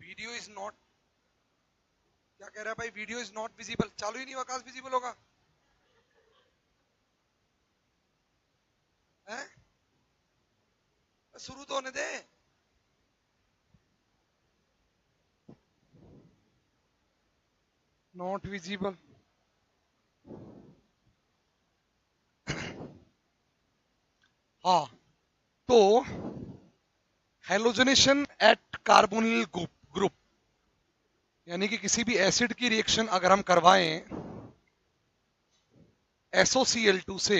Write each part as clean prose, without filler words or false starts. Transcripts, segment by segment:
Video is not, क्या कह रहा है भाई? वीडियो इज नॉट विजिबल, चालू ही नहीं हुआ, कहां से विजिबल होगा? हैं? शुरू तो होने दे। नॉट विजिबल, हाँ। तो हेलोजनेशन एट कार्बोनिल ग्रुप, यानी कि किसी भी एसिड की रिएक्शन अगर हम करवाएं SOCl2 से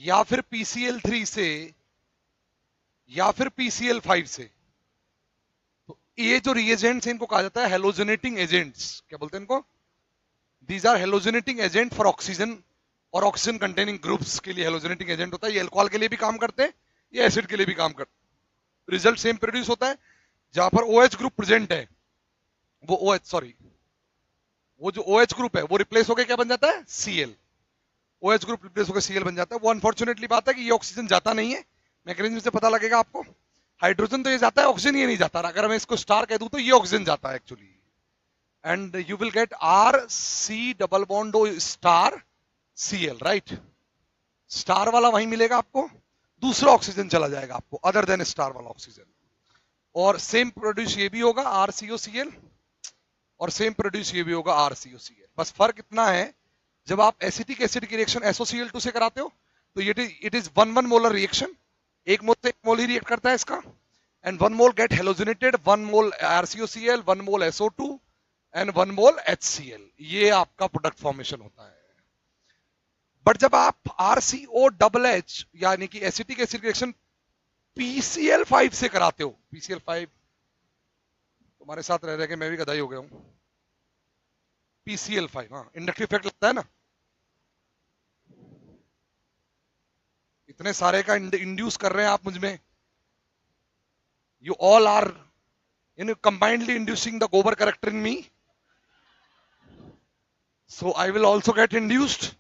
या फिर PCl3 से या फिर PCl5 से, तो ये जो रिएजेंट्स हैं इनको कहा जाता है हेलोजनेटिंग एजेंट्स। क्या बोलते हैं इनको? These are halogenating agent for oxygen और ऑक्सीजन कंटेनिंग ग्रुप्स के लिए हेलोजनेटिंग एजेंट होता है। ये अल्कोहल के लिए भी काम करते हैं, ये एसिड के लिए भी काम करते हैं। रिजल्ट सेम प्रोड्यूस होता है। जहां पर OH ग्रुप प्रेजेंट है वो वो जो OH ग्रुप है वो रिप्लेस होकर क्या बन जाता है? Cl। OH ग्रुप रिप्लेस होकर Cl बन जाता है। वो अनफॉर्चुनेटली बात है कि ये ऑक्सीजन जाता नहीं है, मैकेनिज्म से पता लगेगा आपको। हाइड्रोजन तो ये जाता है, ऑक्सीजन ये नहीं जाता। अगर मैं इसको स्टार कह दूं तो ये ऑक्सीजन जाता है actually, and you will gate RC double bond O star Cl, right. Star वाला वहीं मिलेगा आपको, दूसरा ऑक्सीजन चला जाएगा आपको अदर देन स्टार वाला ऑक्सीजन। और सेम प्रोड्यूस ये भी होगा RCOCl, और सेम प्रोड्यूस ये भी होगा RCOCl। बस फर्क इतना है, जब आप एसिटिक एसिड की रिएक्शन SOCl2 से कराते हो तो इट इज 1 मोलर रिएक्शन, एक मोल से एक मोल ही रिएक्ट करता है इसका, and 1 mole get halogenated, 1 mole RCOCl, 1 mole SO2 and 1 mole HCl। ये आपका प्रोडक्ट फॉर्मेशन होता है। बट जब आप RCOH यानी कि एसिटिक एसिड रिएक्शन PCl5 से कराते हो, PCl5 तुम्हारे साथ रह रहे के मैं भी गधाई हो गया हूं। PCl5, हाँ, इंडक्टिव इफेक्ट लगता है ना, इतने सारे का इंड्यूस कर रहे हैं आप मुझ में। You all are combinedly inducing the Gobar character in me, so I will also get induced.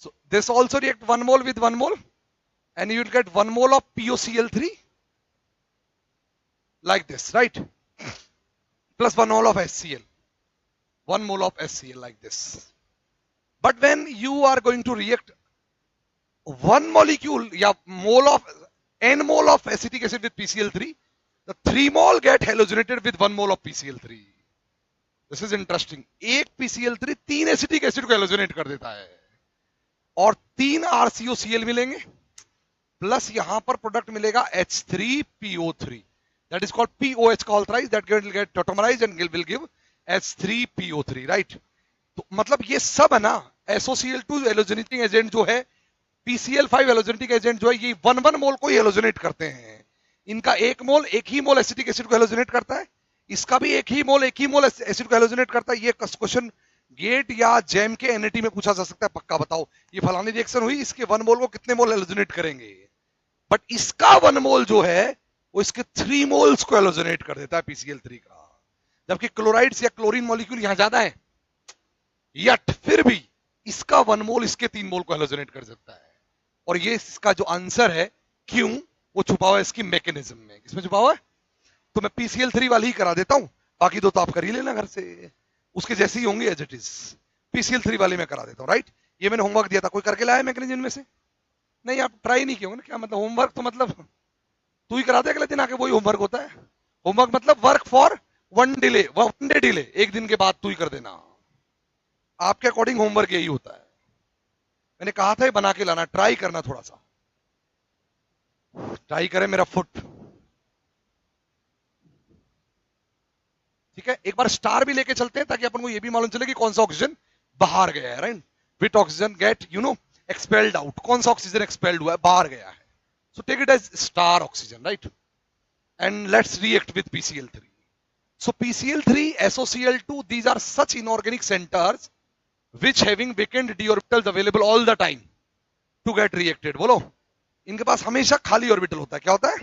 So this also react 1 mole with 1 mole, and you will get 1 mole of POCl3 like this, right? Plus 1 mole of HCl, 1 mole of HCl like this. But when you are going to react 1 molecule या mole of n mole of acetic acid with PCl3, the 3 mole get halogenated with 1 mole of PCl3. This is interesting. एक PCl3 3 acetic acid को हेलोजनेट कर देता है, और 3 RCOCl मिलेंगे, plus यहां पर प्रोडक्ट मिलेगा H3PO3, that is called POH का ऑल्टराइज, that will get tautomerized and will give H3PO3, right? तो मतलब ये सब है ना, SOCl2 हेलोजनेटिंग एजेंट जो है, PCl5 हेलोजनेटिंग एजेंट जो है, ये 1 मोल को ही हेलोजनेट करते हैं। इनका एक ही मोल एसिटिक एसिड को हेलोजनेट करता है, इसका भी एक ही मोल एसिड को हेलोजनेट करता है। ये क्वेश्चन गेट या जैम के NAT में पूछा जा सकता है, पक्का बताओ ये फलानी रिएक्शन हुई, इसके 1 मोल को कितने मोल हेलोजनेट करेंगे। बट इसका 1 मोल जो है वो इसके 3 मोल्स को हेलोजनेट कर देता है PCl3 का, जबकि क्लोराइड्स या क्लोरीन मॉलिक्यूल यहां ज्यादा है, यट फिर भी इसका 1 मोल इसके 3 मोल को हेलोजनेट कर सकता है। और ये इसका जो आंसर है क्यों, वो छुपा हुआ है इसकी मैकेनिज्म में। किसमें छुपा हुआ है? तो मैं PCl3 वाली ही करा देता हूं, बाकी दो तो आप कर ही लेना घर से, उसके जैसे ही होंगे एज इट इज। PCl3 वाली मैं करा देता हूं, राइट। ये मैंने होमवर्क दिया था, कोई करके लाया मैकेनिज्म में से? नहीं, आप ट्राई नहीं किए होंगे ना। क्या मतलब होमवर्क? तो मतलब तू ही करा दे अगले दिन आके, वही होमवर्क होता है। होमवर्क मतलब वर्क फॉर 1 डे डिले, एक दिन के बाद तू ही कर देना। आपके अकॉर्डिंग होमवर्क यही होता है। मैंने कहा था ये बना के लाना, ट्राई करना, थोड़ा सा ट्राई करें मेरा फुट। ठीक है, एक बार स्टार भी लेके चलते हैं ताकि अपन को ये भी मालूम चले कि कौन सा ऑक्सीजन बाहर गया है, right. Which oxygen get expelled out, कौन सा ऑक्सीजन एक्सपेल्ड हुआ है, बाहर गया है। So take it as star oxygen, right, and let's react with PCl3. So PCl3, SOCl2, these are such inorganic centers which having vacant d orbitals available all the time to get reacted. बोलो, इनके पास हमेशा खाली orbital होता है। क्या होता है?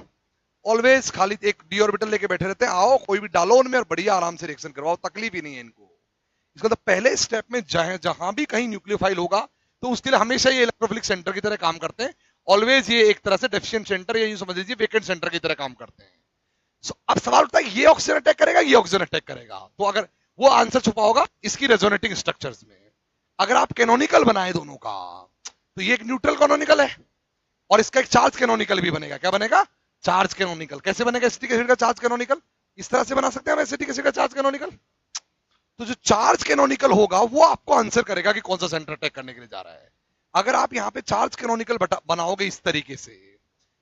Always खाली एक d ऑर्बिटल लेके बैठे रहते हैं। आओ कोई भी डालो उनमें और बढ़िया आराम से रिएक्शन करवाओ, तकलीफ ही नहीं है इनको। इसका तो पहले स्टेप में जहां भी कहीं न्यूक्लियोफाइल होगा तो उसके लिए हमेशा ये इलेक्ट्रोफिलिक सेंटर की तरह काम करते हैं। ऑलवेज ये एक तरह से डेफिशिएंट सेंटर या यूं समझ लीजिए वेकेंट सेंटर की तरह काम करते हैं। अब सवाल उठता है ये ऑक्सीजन अटैक करेगा, ये ऑक्सीजन अटैक करेगा, तो अगर वो आंसर छुपा होगा इसकी रेजोनेटिंग स्ट्रक्चर्स में। अगर आप कैनोनिकल बनाए दोनों का, तो ये एक न्यूट्रल कैनोनिकल है और इसका एक चार्ज कैनोनिकल भी बनेगा। क्या बनेगा? Charge canonical. कैसे बनेगा एसिटिक एसिड का चार्ज कैनोनिकल? इस तरह से बना सकते हैं हम एसिटिक एसिड का चार्ज कैनोनिकल। तो जो चार्ज कैनोनिकल होगा वो आपको आंसर करेगा कि कौन सा सेंटर अटैक करने के लिए जा रहा है। अगर आप यहाँ पे चार्ज कैनोनिकल बनाओगे इस तरीके से,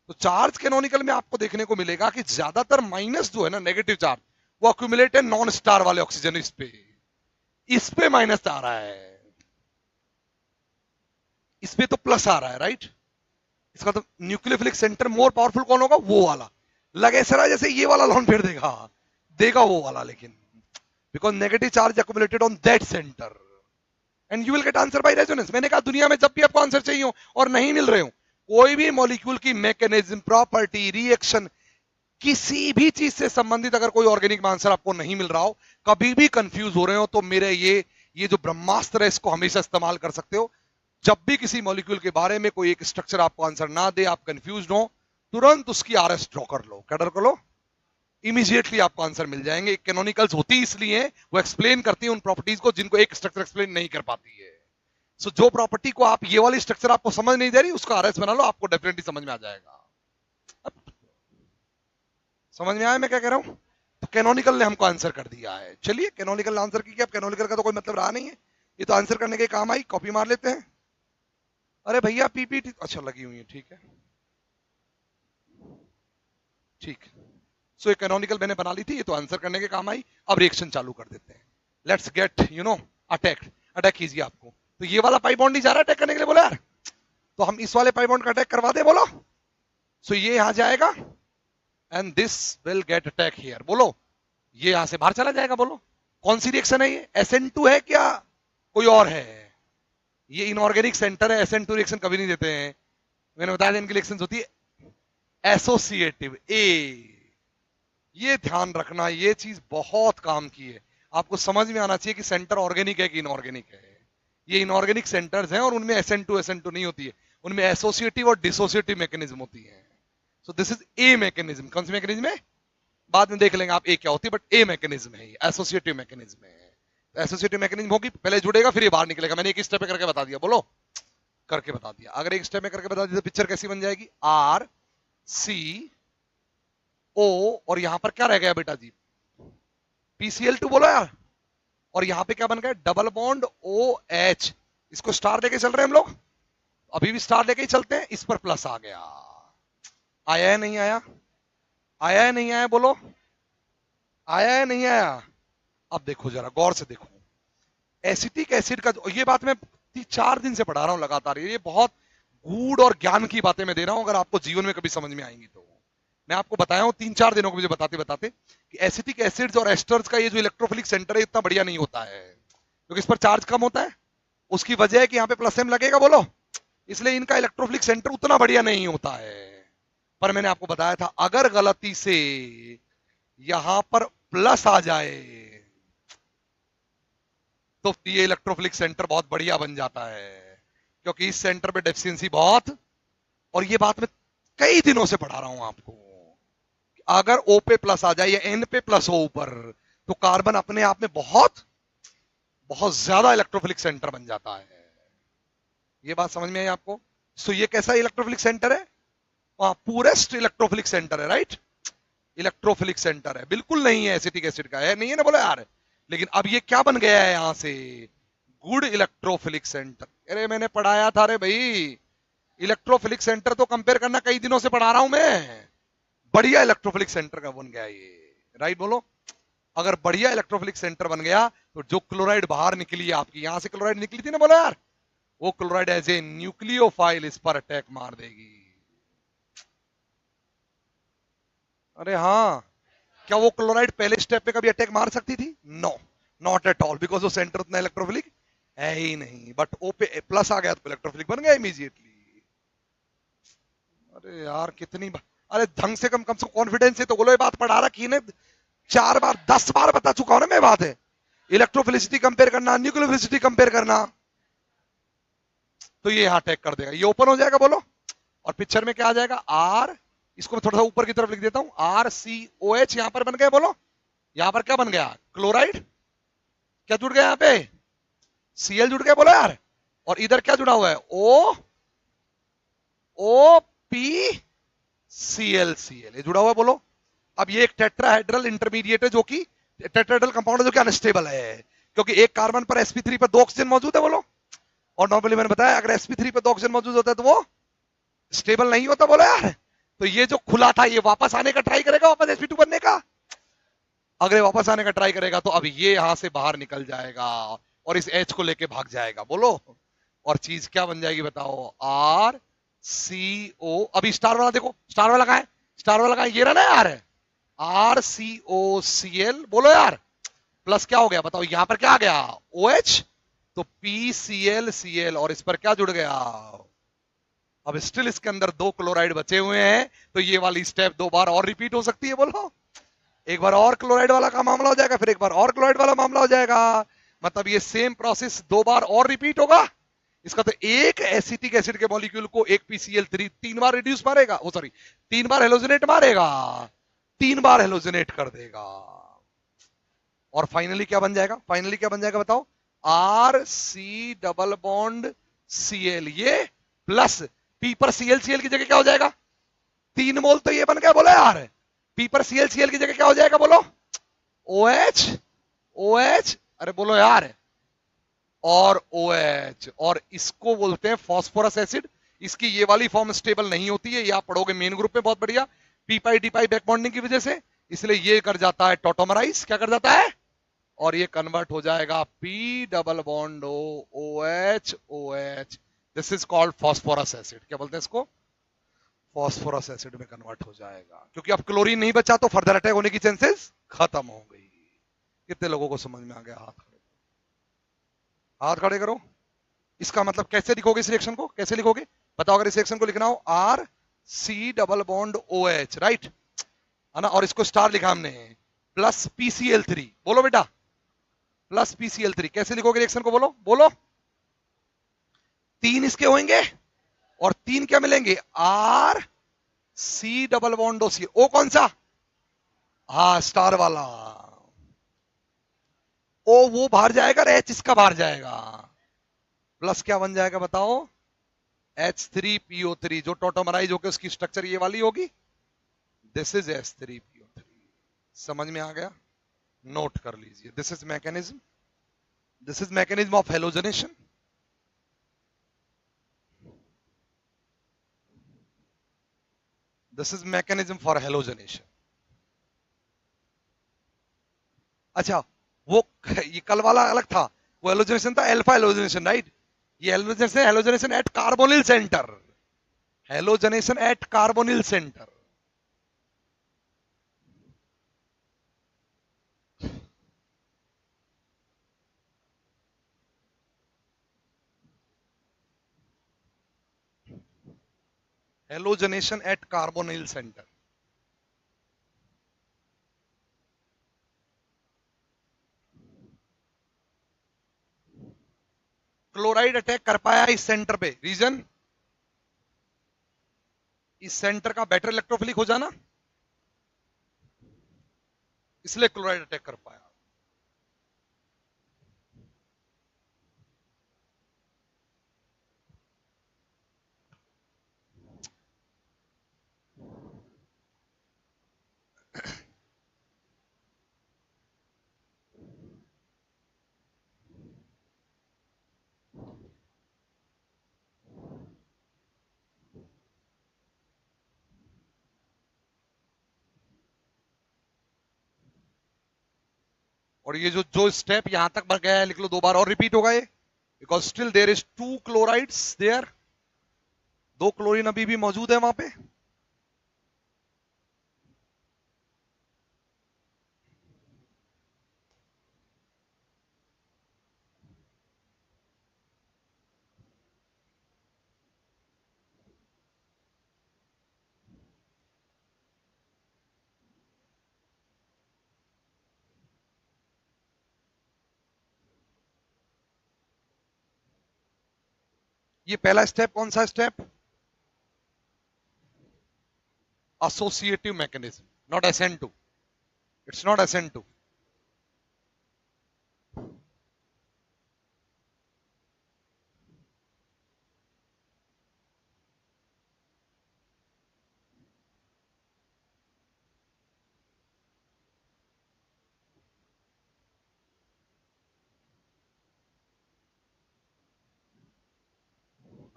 तो चार्ज कैनोनिकल में आपको देखने को मिलेगा कि ज्यादातर माइनस जो है ना, नेगेटिव चार्ज, वो अक्यूमुलेट है नॉन स्टार वाले ऑक्सीजन। इस पे माइनस आ रहा है, इस पे तो प्लस आ रहा है, राइट। इसका तो न्यूक्लियोफिलिक सेंटर मोर पावरफुल कौन होगा? वो वाला। लगे सरा जैसे ये वाला लॉन फेर देगा वो वाला, लेकिन because negative charge accumulated on that centre and you will get answer by resonance. मैंने कहा दुनिया में जब भी आपको आंसर चाहिए हो और नहीं मिल रहे हो, कोई भी मॉलिक्यूल की मैकेनिज्म, प्रॉपर्टी, रिएक्शन, किसी भी चीज से संबंधित अगर कोई ऑर्गेनिक में आंसर आपको नहीं मिल रहा हो, कभी भी कंफ्यूज हो रहे हो, तो मेरे ये जो ब्रह्मास्त्र है इसको हमेशा इस्तेमाल कर सकते हो। जब भी किसी मॉलिक्यूल के बारे में कोई एक स्ट्रक्चर आपको आंसर ना दे, आप कंफ्यूज हो, तुरंत उसकी आरएस ड्रॉ कर लो। क्या ड्रॉ कर लो? इमीडिएटली आपको आंसर मिल जाएंगे। कैनोनिकल्स होती इसलिए वो एक्सप्लेन करती है उन प्रॉपर्टीज को जिनको एक स्ट्रक्चर एक्सप्लेन नहीं कर पाती है। सो जो प्रॉपर्टी को आप, ये वाली स्ट्रक्चर आपको समझ नहीं दे रही, उसका आरएस बना लो, आपको डेफिनेटली समझ में आ जाएगा। समझ में आया मैं क्या कह रहा हूं? तो कैनोनिकल ने हमको आंसर कर दिया है। चलिए, कैनोनिकल ने आंसर किया। अब कैनोनिकल का तो कोई मतलब रहा नहीं है, ये तो आंसर करने के काम आई। कॉपी मार लेते हैं। अरे भैया पीपीटी अच्छा लगी हुई है, ठीक है, ठीक। सो एक कैनोनिकल मैंने बना ली थी, ये तो आंसर करने के काम आई। अब रिएक्शन चालू कर देते हैं। Let's get attack. अटैक कीजिए आपको। तो ये वाला पाई बॉन्ड नहीं जा रहा अटैक करने के लिए, बोला यार, तो हम इस वाले पाई बॉन्ड का अटैक करवा दे, बोलो। सो ये यहां जाएगा and this will get attack here, बोलो। ये यहां से बाहर चला जाएगा, बोलो। कौन सी रिएक्शन है ये? SN2 है क्या कोई और है? ये इनऑर्गेनिक सेंटर है, SN2 रिएक्शन कभी नहीं देते हैं। मैंने बताया इनकी रिएक्शन होती है एसोसिएटिव। ये ध्यान रखना, ये चीज बहुत काम की है। आपको समझ में आना चाहिए कि सेंटर ऑर्गेनिक है कि इनऑर्गेनिक है। ये इनऑर्गेनिक सेंटर्स हैं और उनमें SN2 नहीं होती है, उनमें एसोसिएटिव और डिसोसिएटिव मैकेनिज्म होती है। So this is a mechanism. कौन सी मैकेनिज्म है? बाद में देख लेंगे आप ए क्या होती है, बट ए मैकेनिज्म है, एसोसिएटिव मैकेनिज्म है। एसोसिएटिव मैकेनिज्म होगी, पहले जुड़ेगा फिर ये बाहर निकलेगा। मैंने एक स्टेप में करके बता दिया, बोलो। करके बता दिया। अगर एक स्टेप में करके बता दिया तो पिक्चर कैसी बन जाएगी? RCO और यहां पर क्या रह गया बेटा जी? PCl2, बोलो यार। और यहां पे क्या बन गया? Double bond OH। इसको स्टार लेके चल रहे हैं हम लोग, अभी भी स्टार लेके ही चलते हैं। इस पर प्लस आ गया। आया है नहीं आया? आया है नहीं आया? बोलो। आया है नहीं आया? अब देखो जरा गौर से देखो। एसिटिक एसिड का ये बात मैं 4 दिन से पढ़ा रहा हूं लगातार। ये बहुत गूढ़ और ज्ञान की बातें मैं दे रहा हूं, अगर आपको जीवन में कभी समझ में आएंगी तो। मैं आपको बताया हूं 3-4 दिनों को मुझे बताते बताते कि एसिटिक एसिड्स और एस्टर्स का ये जो इलेक्ट्रोफिलिक सेंटर है इतना बढ़िया नहीं होता है, क्योंकि इस पर चार्ज कम होता है। उसकी वजह है कि यहाँ पे प्लस M लगेगा, बोलो। इसलिए इनका इलेक्ट्रोफिलिक सेंटर उतना बढ़िया नहीं होता है। पर मैंने आपको बताया था, अगर गलती से यहां पर प्लस आ जाए तो ये इलेक्ट्रोफिलिक सेंटर बहुत बढ़िया बन जाता है, क्योंकि इस सेंटर पे डेफिशिएंसी बहुत। और ये बात मैं कई दिनों से पढ़ा रहा हूं आपको। अगर O पे प्लस आ जाए या N पे प्लस हो ऊपर, तो कार्बन अपने आप में बहुत बहुत ज्यादा इलेक्ट्रोफिलिक सेंटर बन जाता है। ये बात समझ में आई आपको? सो ये कैसा इलेक्ट्रोफिलिक सेंटर है? पूरेस्ट इलेक्ट्रोफिलिक सेंटर है, राइट। इलेक्ट्रोफिलिक सेंटर है, बिल्कुल नहीं है एसिटिक एसिड का, है नहीं है ना, बोलो यार। लेकिन अब ये क्या बन गया है यहां से? Good electrophilic centre. अरे मैंने पढ़ाया था रे भाई, इलेक्ट्रोफिलिक सेंटर तो कंपेयर करना कई दिनों से पढ़ा रहा हूं मैं। बढ़िया इलेक्ट्रोफिलिक सेंटर का बन गया ये, राइट, बोलो। अगर बढ़िया इलेक्ट्रोफिलिक सेंटर बन गया तो जो क्लोराइड बाहर निकली है आपकी, यहां से क्लोराइड निकली थी ना, बोलो यार, वो क्लोराइड एज ए न्यूक्लियोफाइल इस पर अटैक मार देगी। अरे हाँ, क्या वो क्लोराइड पहले स्टेप पे कभी अटैक मार सकती थी? No, not at all, because वो सेंटर उतना इलेक्ट्रोफिलिक है ही नहीं। बट O पे प्लस आ गया तो इलेक्ट्रोफिलिक बन गया इमीडिएटली। अरे यार कितनी अरे ढंग से कम कॉन्फिडेंस है तो बोलो। ये बात पढ़ा रखी है 4 बार 10 बार बता चुका हूं ना मैं। बात है इलेक्ट्रोफिलिसिटी कंपेयर करना, न्यूक्लियोफिलिसिटी कंपेयर करना। तो ये यहां अटैक कर देगा, ये ओपन हो जाएगा, बोलो। और पिक्चर में क्या आ जाएगा? इसको मैं थोड़ा सा ऊपर की तरफ लिख देता हूं, RCOH यहां पर बन गया, बोलो यहां पर क्या बन गया, क्लोराइड, क्या जुड़ गया यहां पे, Cl जुड़ गया, बोलो यार, और इधर क्या जुड़ा हुआ है, OPCl ये जुड़ा हुआ है, बोलो। अब ये एक टेट्राहेड्रल इंटरमीडिएट है जो कि टेट्राहेड्रल कंपाउंड है जो कि अनस्टेबल है, क्योंकि एक कार्बन पर sp3 पर 2 ऑक्सीजन मौजूद है, बोलो। और नॉर्मली मैंने बताया अगर sp3 पर 2 ऑक्सीजन मौजूद होता है तो वो स्टेबल नहीं होता, बोलो यार। तो ये जो खुला था ये वापस आने का ट्राई करेगा, वापस sp2 बनने का, अगर ये वापस आने का ट्राई करेगा तो अब ये यहां से बाहर निकल जाएगा और इस H को लेके भाग जाएगा, बोलो। और चीज क्या बन जाएगी बताओ, RCO, अभी स्टार वाला देखो, स्टार वाला कहां है, स्टार वाला कहां है, ये रहा ना यार, RCOCl, बोलो यार, प्लस क्या हो गया बताओ, यहां पर क्या आ गया, OH, तो PClCl, और इस पर क्या जुड़ गया, अब स्टिल इसके अंदर 2 क्लोराइड बचे हुए हैं, तो ये वाली स्टेप 2 बार और रिपीट हो सकती है, बोलो। एक बार और क्लोराइड वाला का मामला हो जाएगा, फिर एक बार और क्लोराइड वाला मामला हो जाएगा, मतलब ये सेम प्रोसेस 2 बार और रिपीट होगा। इसका तो एक एसिटिक एसिड के मॉलिक्यूल को एक PCl3 3 बार रिड्यूस मारेगा, वो सॉरी 3 बार हेलोजनेट मारेगा, 3 बार हेलोजनेट कर देगा, और फाइनली क्या बन जाएगा, फाइनली क्या बन जाएगा बताओ, RC डबल बॉन्ड Cl, ये प्लस P पर ClCl की जगह क्या हो जाएगा, 3 मोल तो ये बन गया, बोलो यार, P पर ClCl की जगह क्या हो जाएगा, बोलो, OH, OH, अरे बोलो यार, और OH, और इसको बोलते हैं फॉस्फोरस एसिड। इसकी ये वाली फॉर्म स्टेबल नहीं होती है, ये आप पढ़ोगे मेन ग्रुप में बहुत बढ़िया, पी पाई डी पाई बैक बॉन्डिंग की वजह से, इसलिए ये कर जाता है टोटोमराइज, क्या कर जाता है, और ये कन्वर्ट हो जाएगा P double bond OH OH, this is called phosphorous acid, क्या बोलते हैं इसको, फॉस्फोरस एसिड में कन्वर्ट हो जाएगा, क्योंकि अब क्लोरीन नहीं बचा तो फर्दर अटैक होने की चांसेस खत्म हो गई। कितने लोगों को समझ में आ गया, हाथ खड़े, हाथ खड़े करो। इसका मतलब कैसे लिखोगे इस रिएक्शन को, कैसे लिखोगे बताओ, अगर इस रिएक्शन को लिखना हो RC double bond OH, right है ना, और इसको स्टार लिखा हमने, प्लस PCl3, बोलो बेटा, प्लस PCl3, कैसे लिखोगे रिएक्शन को, बोलो बोलो, 3 इसके होंगे और 3 क्या मिलेंगे, RC डबल बॉन्ड O कौन सा, हाँ स्टार वाला, O वो बाहर जाएगा और H इसका बाहर जाएगा, प्लस क्या बन जाएगा बताओ, H3PO3, जो टोटोमराइज होकर उसकी स्ट्रक्चर ये वाली होगी, दिस इज H3PO3, समझ में आ गया, नोट कर लीजिए, this is mechanism, this is mechanism of halogenation, this is mechanism for halogenation. अच्छा, वो ये कल वाला अलग था, वो हेलोजनेशन था अल्फा हेलोजनेशन, राइट, ये halogenation, halogenation at carbonyl centre, halogenation at carbonyl centre, halogenation at carbonyl centre. Chloride attack कर पाया इस सेंटर पे, रीजन, इस सेंटर का बेटर इलेक्ट्रोफिलिक हो जाना, इसलिए क्लोराइड अटैक कर पाया। और ये जो जो स्टेप यहां तक बढ़ गया है, लिख लो 2 बार और रिपीट होगा ये, because still there is 2 chlorides there, 2 chlorine अभी भी मौजूद है वहां पे। ये पहला स्टेप कौन सा step, associative mechanism, not SN2. It's not SN2.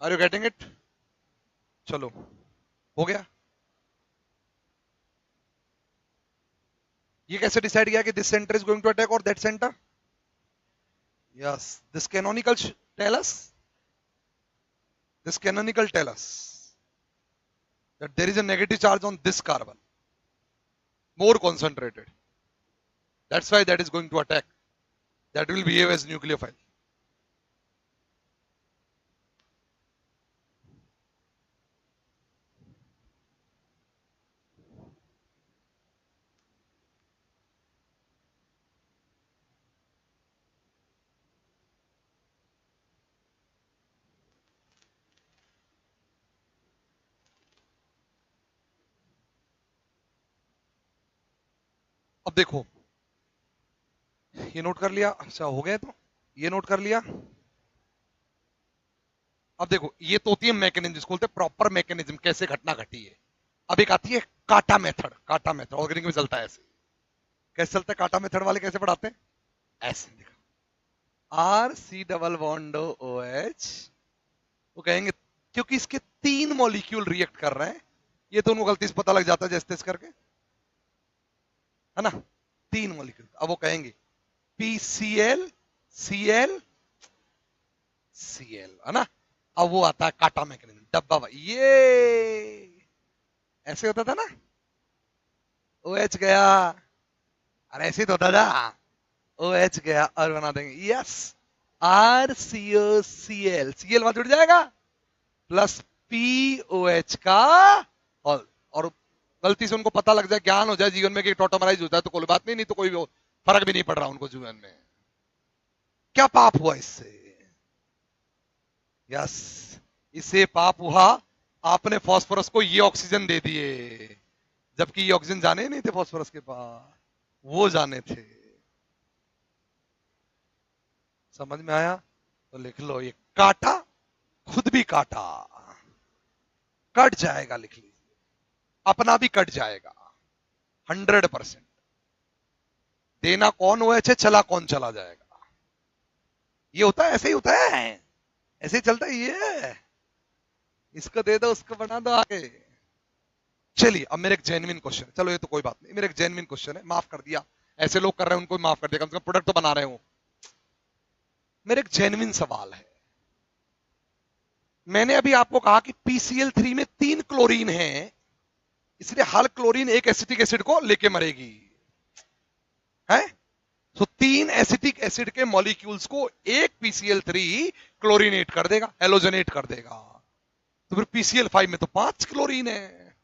Are you getting it? चलो, हो गया. ये कैसे डिसाइड किया कि this centre is going to attack और that centre? Yes, this canonical tell us, this canonical tell us that there is a negative charge on this carbon, more concentrated. That's why that is going to attack. That will behave as nucleophile. अब देखो, ये note कर लिया. अच्छा, हो गया. तो ये नोट कर लिया. अब देखो, ये तो होती है मैकेनिज्म, जिसको बोलते हैं प्रॉपर मैकेनिज्म, कैसे घटना घटी है. अब एक आती है काटा मेथड. काटा मेथड ऑर्गेनिक में चलता है ऐसे. कैसे चलता है काटा मेथड वाले? कैसे पढ़ाते हैं? ऐसे देखो, R C double bond O H. वो कहेंगे क्योंकि इसके 3 मॉलिक्यूल रिएक्ट कर रहे हैं, ये तो उनको गलती से पता लग जाता है जैसे तैसे करके, है ना. 3 मॉलिक्यूल. अब वो कहेंगे PCl Cl Cl, है ना. अब वो आता है काटा मैकेनिज्म, डब्बा. ये ऐसे होता था ना, OH गया, अरे ऐसे तो होता था. OH गया और बना देंगे यस RCOCl. Cl वहां जुड़ जाएगा प्लस POH का हॉल. और गलती से उनको पता लग जाए, ज्ञान हो जाए जीवन में कि टोटोमराइज होता है, तो कोई बात नहीं, नहीं तो कोई फर्क भी नहीं पड़ रहा उनको जीवन में. क्या पाप हुआ इससे? यस, इसे पाप हुआ, आपने फास्फोरस को ये ऑक्सीजन दे दिए, जबकि ये ऑक्सीजन जाने ही नहीं थे फास्फोरस के पास, वो जाने थे. समझ में आया? तो लिख लो, ये काटा, खुद भी काटा, कट जाएगा. लिख लीजिए, अपना भी कट जाएगा 100%. देना कौन हुआ है, चला कौन चला जाएगा. ये होता है, ऐसे ही होता है, ऐसे ही चलता है ये. इसको दे दो, उसको बना दो आगे. चलिए, अब मेरे एक जेन्युइन क्वेश्चन है. चलो ये तो कोई बात नहीं, मेरे एक जेन्युइन क्वेश्चन है, माफ कर दिया. ऐसे लोग कर रहे हैं उनको भी माफ कर दिया, कम से कम प्रोडक्ट तो बना रहे हो. मेरे एक जेन्युइन सवाल है. मैंने अभी आपको कहा कि PCl3 में 3 क्लोरीन है, इसलिए हर क्लोरीन एक एसिटिक एसिड को लेके मरेगी, है. तो 3 एसिटिक एसिड के मॉलिक्यूल्स को एक PCl3 क्लोरीनेट कर देगा, हेलोजनेट कर देगा. तो फिर PCl5 में तो 5 क्लोरीन है,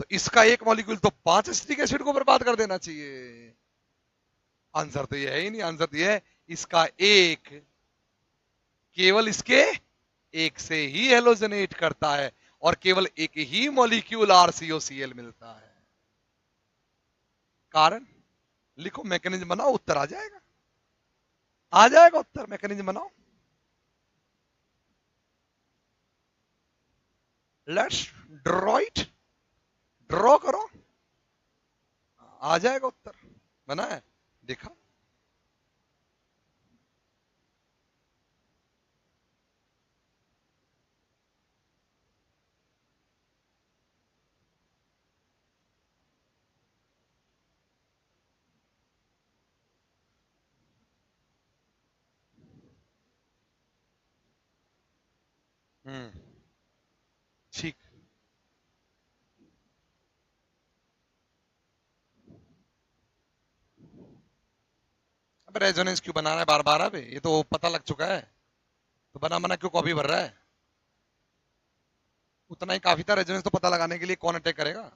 तो इसका एक मॉलिक्यूल तो 5 एसिटिक एसिड को बर्बाद कर देना चाहिए. आंसर तो ये है ही नहीं. आंसर तो ये है, इसका एक केवल इसके एक से ही हेलोजनेट करता है, और केवल एक ही मॉलिक्यूल RCOCl मिलता है. कारण लिखो, मैकेनिज्म बनाओ, उत्तर आ जाएगा. आ जाएगा उत्तर. मैकेनिज्म बनाओ, लेट्स ड्रॉ इट. ड्रॉ करो, आ जाएगा उत्तर. बना है, देखा. ठीक. अब रेजोनेंस क्यों बना रहा है बार बार? अब ये तो पता लग चुका है, तो बना बना क्यों कॉपी भर रहा है? उतना ही काफी था रेजोनेंस तो पता लगाने के लिए. कौन अटैक करेगा?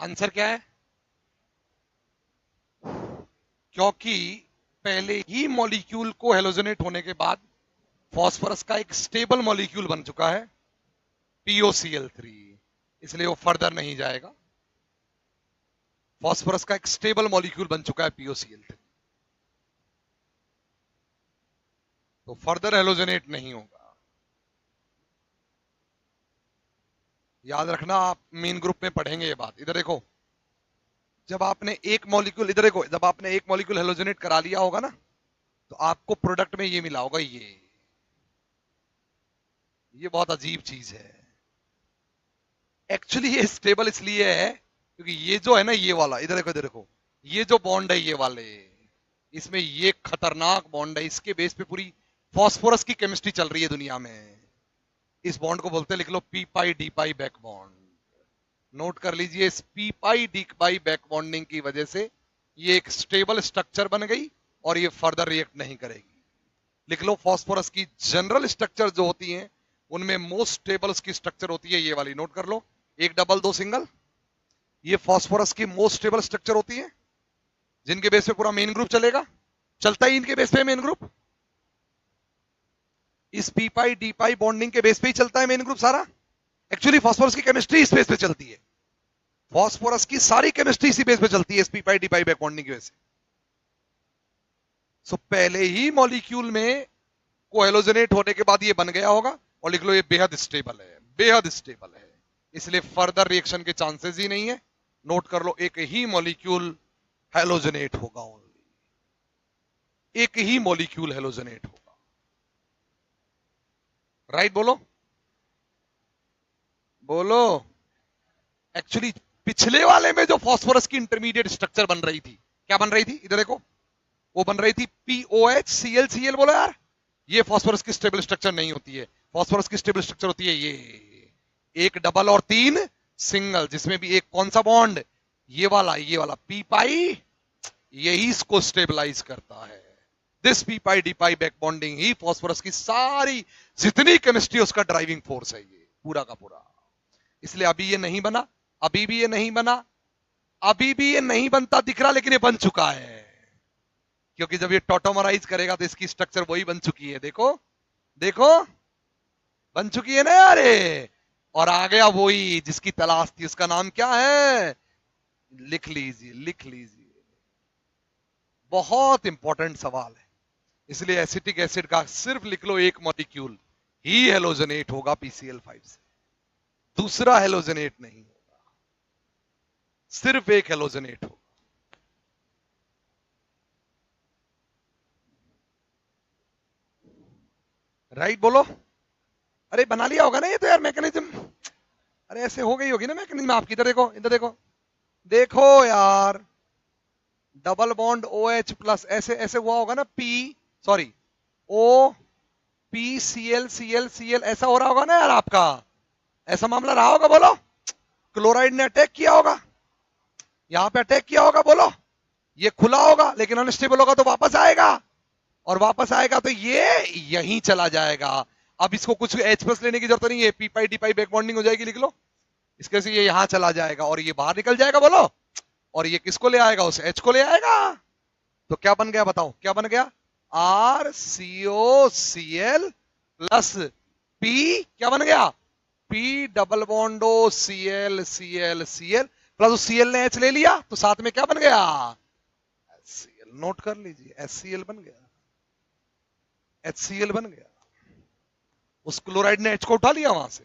आंसर क्या है? क्योंकि पहले ही मॉलिक्यूल को हेलोजनेट होने के बाद फास्फोरस का एक स्टेबल मॉलिक्यूल बन चुका है POCl3, इसलिए वो फर्दर नहीं जाएगा। फास्फोरस का एक स्टेबल मॉलिक्यूल बन चुका है POCl3, तो फर्दर हेलोजनेट नहीं होगा। याद रखना, आप मेन ग्रुप में पढ़ेंगे ये बात। इधर देखो, जब आपने एक मॉलिक्यूल, इधर देखो, जब आपने एक मॉलिक्यूल हेलोजनेट करा लिया होगा ना, तो आपको प्रोडक्ट में ये मिला होगा, ये बहुत अजीब चीज है। एक्चुअली ये स्टेबल इसलिए है क्योंकि ये जो है ना, ये वाला, इधर देखो, इधर देखो, ये जो बॉन्ड है ये वाले, इसमें ये खतरनाक बॉन्ड है, इसके बेस पे पूरी फास्फोरस की केमिस्ट्री चल रही है दुनिया में। इस बॉन्ड को बोलते हैं, लिख लो, पी पाई डी पाई बैक बॉन्ड। नोट कर लीजिए, इस पी पाई डी पाई बैक बॉन्डिंग की वजह से ये एक स्टेबल स्ट्रक्चर बन गई और ये फर्दर रिएक्ट नहीं करेगी। लिख लो, फास्फोरस की जनरल स्ट्रक्चर जो होती हैं उनमें मोस्ट स्टेबल की स्ट्रक्चर होती है ये वाली। नोट कर लो, 1 डबल 2 सिंगल, ये फास्फोरस की मोस्ट स्टेबल स्ट्रक्चर होती है, जिनके बेस पे पूरा मेन ग्रुप चलेगा। चलता ही इनके बेस पे मेन ग्रुप, इस पी पाई डी पाई बॉन्डिंग के बेस पे ही चलता है मेन ग्रुप सारा। एक्चुअली फास्फोरस की केमिस्ट्री इस बेस पे चलती है, फास्फोरस की सारी केमिस्ट्री इसी बेस पे चलती है, इस पी पाई डी पाई बैक बॉन्डिंग की वजह से। सो पहले ही मॉलिक्यूल में कोहेलोजनेट होने के बाद ये बन गया होगा, और लिख लो, ये बेहद स्टेबल है, बेहद स्टेबल है, इसलिए फर्दर रिएक्शन के चांसेस ही नहीं है। नोट कर लो, एक ही मॉलिक्यूल हेलोजनेट होगा, ओनली एक ही मॉलिक्यूल हेलोजनेट होगा। राइट बोलो, बोलो। एक्चुअली पिछले वाले में जो फास्फोरस की इंटरमीडिएट स्ट्रक्चर बन रही थी, क्या बन रही थी? इधर देखो, वो बन रही थी POHCl बोलो यार। ये फास्फोरस की स्टेबल स्ट्रक्चर नहीं होती है, फास्फोरस की स्टेबल स्ट्रक्चर होती है ये 1 डबल और 3 सिंगल, जिसमें भी एक कौन सा बॉन्ड, ये वाला पी पाई, यही इसको स्टेबलाइज करता है। This P pi D pi back bonding he phosphorus की सारी जितनी केमिस्ट्री, उसका ड्राइविंग फोर्स है ये पूरा का पूरा। इसलिए अभी ये नहीं बना, अभी भी ये नहीं बना, अभी भी ये नहीं बनता दिख रहा, लेकिन ये बन चुका है, क्योंकि जब ये टॉटोमराइज करेगा तो इसकी स्ट्रक्चर वही बन चुकी है। देखो देखो, बन चुकी है ना यार ये। और आ गया वही जिसकी तलाश थी, उसका नाम क्या है? लिख लीजिए, लिख लीजिए, बहुत इंपॉर्टेंट सवाल है। इसलिए एसिटिक एसिड का सिर्फ लिख लो, एक मॉलिक्यूल ही हेलोजनेट होगा PCl5 से, दूसरा हेलोजनेट नहीं होगा, सिर्फ एक हेलोजनेट होगा। राइट बोलो। अरे बना लिया होगा ना ये तो यार मैकेनिज्म, अरे ऐसे हो गई होगी ना मैकेनिज्म आपकी। इधर देखो, इधर देखो, देखो यार, डबल बॉन्ड OH प्लस, ऐसे ऐसे हुआ होगा ना, O PCl ऐसा हो रहा होगा ना यार आपका, ऐसा मामला रहा होगा। बोलो, क्लोराइड ने अटैक किया होगा, यहां पे अटैक किया होगा, बोलो, ये खुला होगा लेकिन अनस्टेबल होगा तो वापस आएगा, और वापस आएगा तो ये यहीं चला जाएगा। अब इसको कुछ H+ लेने की जरूरत नहीं है, पी पाई डी पाई बैक बॉन्डिंग हो जाएगी, लिख लो। इसके से ये यहां चला जाएगा और ये बाहर निकल जाएगा, बोलो, और ये किसको ले आएगा? उस H को ले आएगा। तो क्या बन गया बताओ, क्या बन गया? RCOCl प्लस P, क्या बन गया? P double bond Cl plus उस Cl ने H ले लिया तो साथ में क्या बन गया? HCl। नोट कर लीजिए, HCl बन गया, HCl बन गया। उस क्लोराइड ने H को उठा लिया वहां से।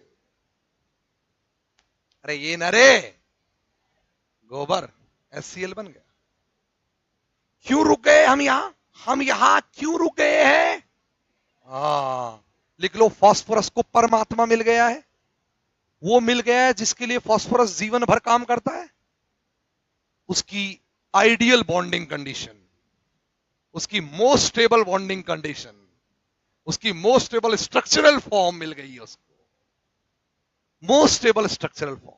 अरे ये न रे गोबर, HCl बन गया। क्यों रुक गए हम यहां? हम यहां क्यों रुक गए हैं? लिख लो, फास्फोरस को परमात्मा मिल गया है, वो मिल गया है जिसके लिए फास्फोरस जीवन भर काम करता है। उसकी आइडियल बॉन्डिंग कंडीशन, उसकी मोस्ट स्टेबल बॉन्डिंग कंडीशन, उसकी मोस्ट स्टेबल स्ट्रक्चरल फॉर्म मिल गई है उसको, मोस्ट स्टेबल स्ट्रक्चरल फॉर्म।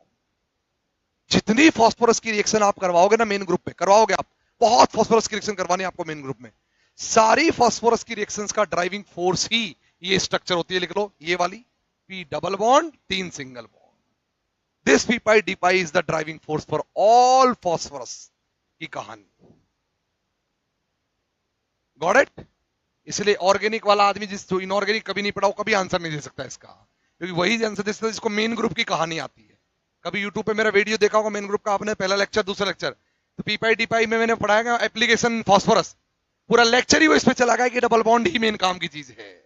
जितनी फास्फोरस की रिएक्शन आप करवाओगे ना मेन ग्रुप में, करवाओगे आप, बहुत फास्फोरस की रिएक्शन करवानी आपको मेन ग्रुप में, सारी फास्फोरस की रिएक्शंस का ड्राइविंग फोर्स ही ये स्ट्रक्चर होती है। लिख लो, ये वाली P double bond 3 single bond, this P pi D pi is the driving force for all phosphorus की कहानी। Got it? इसलिए ऑर्गेनिक वाला आदमी जो इनऑर्गेनिक कभी नहीं पढ़ा वो कभी आंसर नहीं दे सकता इसका, क्योंकि वही आंसर दे सकता है जिसको मेन ग्रुप की कहानी आती है। कभी यूट्यूब पे मेरा वीडियो देखा होगा मेन ग्रुप का आपने, पहला लेक्चर दूसरा लेक्चर, तो पी पाई डी पाई में मैंने पढ़ाया एप्लीकेशन फॉस्फोरस, पूरा लेक्चर ही वो इस पे चला गया कि डबल बॉन्ड ही मेन काम की चीज है,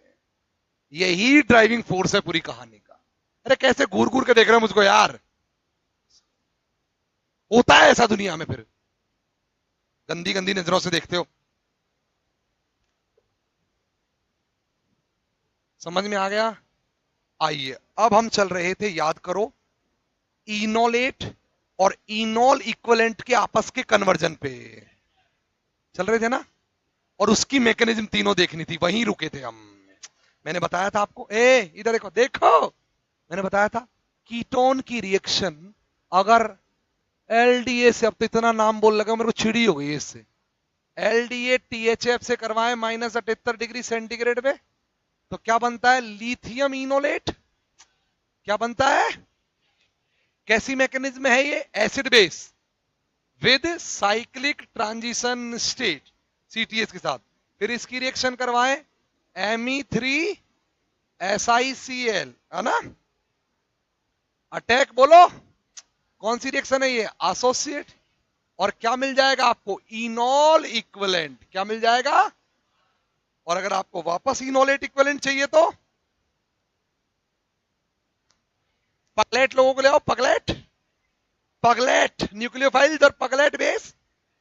यही ड्राइविंग फोर्स है पूरी कहानी का। अरे कैसे घूर घूर के देख रहे हो मुझको यार, होता है ऐसा दुनिया में, फिर गंदी गंदी नजरों से देखते हो। समझ में आ गया? आइए अब हम चल रहे थे, याद करो, इनोलेट और इनोल इक्विवेलेंट के आपस के कन्वर्जन पे चल रहे थे ना, और उसकी मैकेनिज्म तीनों देखनी थी, वहीं रुके थे हम। मैंने बताया था आपको, इधर देखो देखो, मैंने बताया था कीटोन की रिएक्शन अगर एलडीए से, अब तो इतना नाम बोल लगा मेरे को चिड़ी हो गई इससे, एलडीए टीएचएफ से करवाए -78 डिग्री सेंटीग्रेड पे, तो क्या बनता है? Lithium enolate. क्या बनता है? कैसी मैकेनिज्म है ये? Acid base with cyclic transition state, CTS के साथ। फिर इसकी रिएक्शन करवाएं Me3SiCl, है ना? अटैक बोलो, कौन सी रिएक्शन है ये? एसोसिएट। और क्या मिल जाएगा आपको? Enol equivalent. क्या मिल जाएगा? और अगर आपको वापस इनोलेट इक्विवेलेंट चाहिए तो पगलेट लोगों को ले आओ, पगलेट, पगलेट न्यूक्लियोफाइल्स और Pagglait base,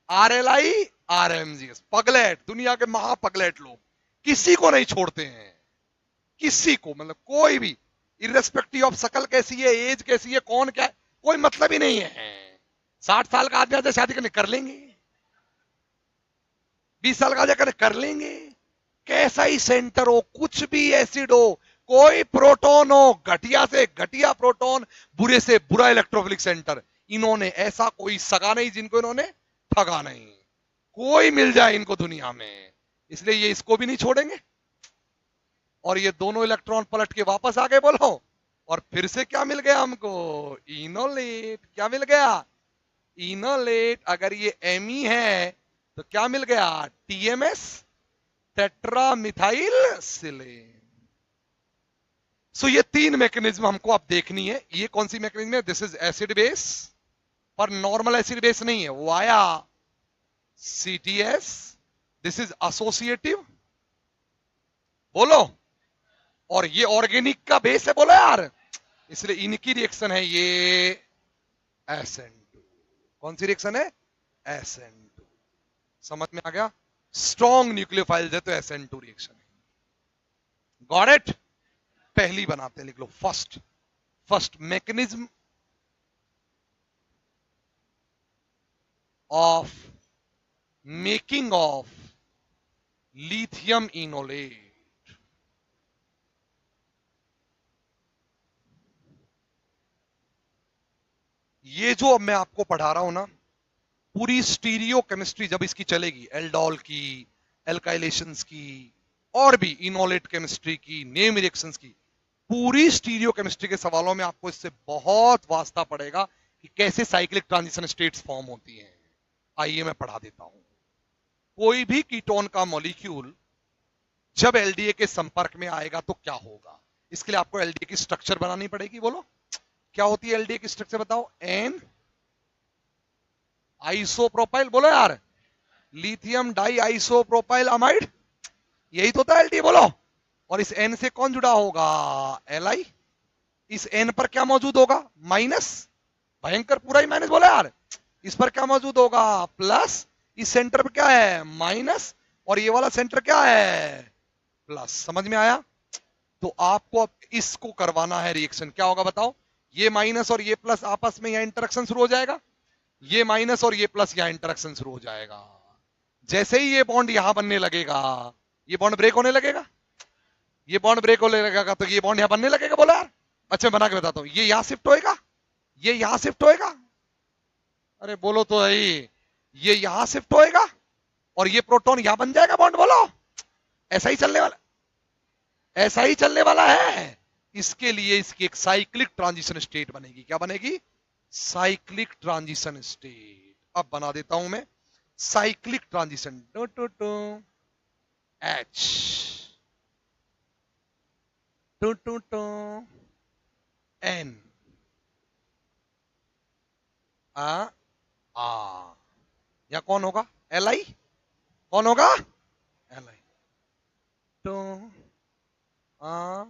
RLI RMGS, Pagglait, दुनिया के महापगलेट लोग, किसी को नहीं छोड़ते हैं, किसी को, मतलब कोई भी, इर्रेस्पेक्टिव ऑफ शकल कैसी है, एज कैसी है, कौन क्या है, कोई मतलब ही नहीं है। 60 साल का आदमी आजा शादी करने कर लेंगे, 20 साल का आजा करने कर लेंगे, कैसा ही सेंटर हो, कुछ भी एसिड हो, कोई प्रोटॉन हो, घटिया से घटिया प्रोटॉन, बुरे से बुरा इलेक्ट्रोफिलिक सेंटर, इन्होंने ऐसा कोई सगा नहीं जिनको इन्होंने ठगा नहीं, कोई मिल जाए इनको दुनिया में, इसलिए ये इसको भी नहीं छोड़ेंगे। और ये दोनों इलेक्ट्रॉन पलट के वापस आ गए, बोलो, और फिर से क्या मिल गया हमको? इनोलेट। क्या मिल गया? इनोलेट। अगर ये Me है तो क्या मिल गया? TMS, टेट्रामिथाइल सिलेन। सो ये तीन मैकेनिज्म हमको अब देखनी है। ये कौन सी मैकेनिज्म है? दिस इज एसिड बेस, पर नॉर्मल एसिड बेस नहीं है, via CTS। This is associative, बोलो, और ये ऑर्गेनिक का बेस है, बोलो यार, इसलिए इनकी रिएक्शन है ये SN2। कौन सी रिएक्शन है? SN2। समझ में आ गया? स्ट्रॉन्ग न्यूक्लियोफाइल्स है तो SN2 रिएक्शन है। Got it? पहली बनाते हैं, लिख लो, first mechanism of making of lithium enolate. ये जो अब मैं आपको पढ़ा रहा हूं ना, पूरी स्टीरियो केमिस्ट्री जब इसकी चलेगी, एल्डोल की, एल्काइलेशंस की, और भी इनोलेट केमिस्ट्री की, नेम रिएक्शंस की, पूरी स्टीरियो केमिस्ट्री के सवालों में आपको इससे बहुत वास्ता पड़ेगा कि कैसे साइक्लिक ट्रांजिशन स्टेट्स फॉर्म होती हैं। आइए मैं पढ़ा देता हूं। कोई भी कीटोन का मॉलिक्यूल जब एलडीए के संपर्क में आएगा तो क्या होगा? इसके लिए आपको एलडीए की स्ट्रक्चर बनानी पड़ेगी। बोलो क्या होती है एलडीए की स्ट्रक्चर? बताओ। एन आइसोप्रोपाइल, बोलो यार, लिथियम डाई आइसोप्रोपाइल अमाइड, यही तो होता है एलडीए, बोलो। और इस एन से कौन जुड़ा होगा? Li। इस एन पर क्या मौजूद होगा? माइनस, भयंकर पूरा ही माइनस, बोलो यार। इस पर क्या मौजूद होगा? प्लस। इस सेंटर पर क्या है? माइनस, और ये वाला सेंटर क्या है? प्लस। समझ में आया? तो आपको अब इसको करवाना है रिएक्शन। क्या होगा बताओ? ये माइनस और ये प्लस आपस में यहां इंटरेक्शन शुरू हो जाएगा, ये माइनस और ये प्लस यहां इंटरेक्शन शुरू हो जाएगा। जैसे ही ये बॉन्ड यहां बनने लगेगा, ये बॉन्ड ब्रेक होने लगेगा, ये बॉन्ड ब्रेक होने लगेगा, तो ये बॉन्ड यहां बनने लगेगा। बोला यार, अच्छा बना के बताता हूं, ये यहां शिफ्ट होएगा, ये यहां शिफ्ट होएगा, अरे बोलो तो भाई, ये यहां शिफ्ट होएगा और ये प्रोटॉन यहां बन जाएगा बॉन्ड। बोलो, ऐसा ही चलने वाला, ऐसा ही चलने वाला है। इसके लिए इसकी एक साइक्लिक ट्रांजिशन स्टेट बनेगी। क्या बनेगी? Cyclic transition state. अब बना देता हूं मैं साइक्लिक ट्रांजिशन। टो टो टो एच टो टो टो एन आ आ या कौन होगा? L I. कौन होगा? L I. टो आ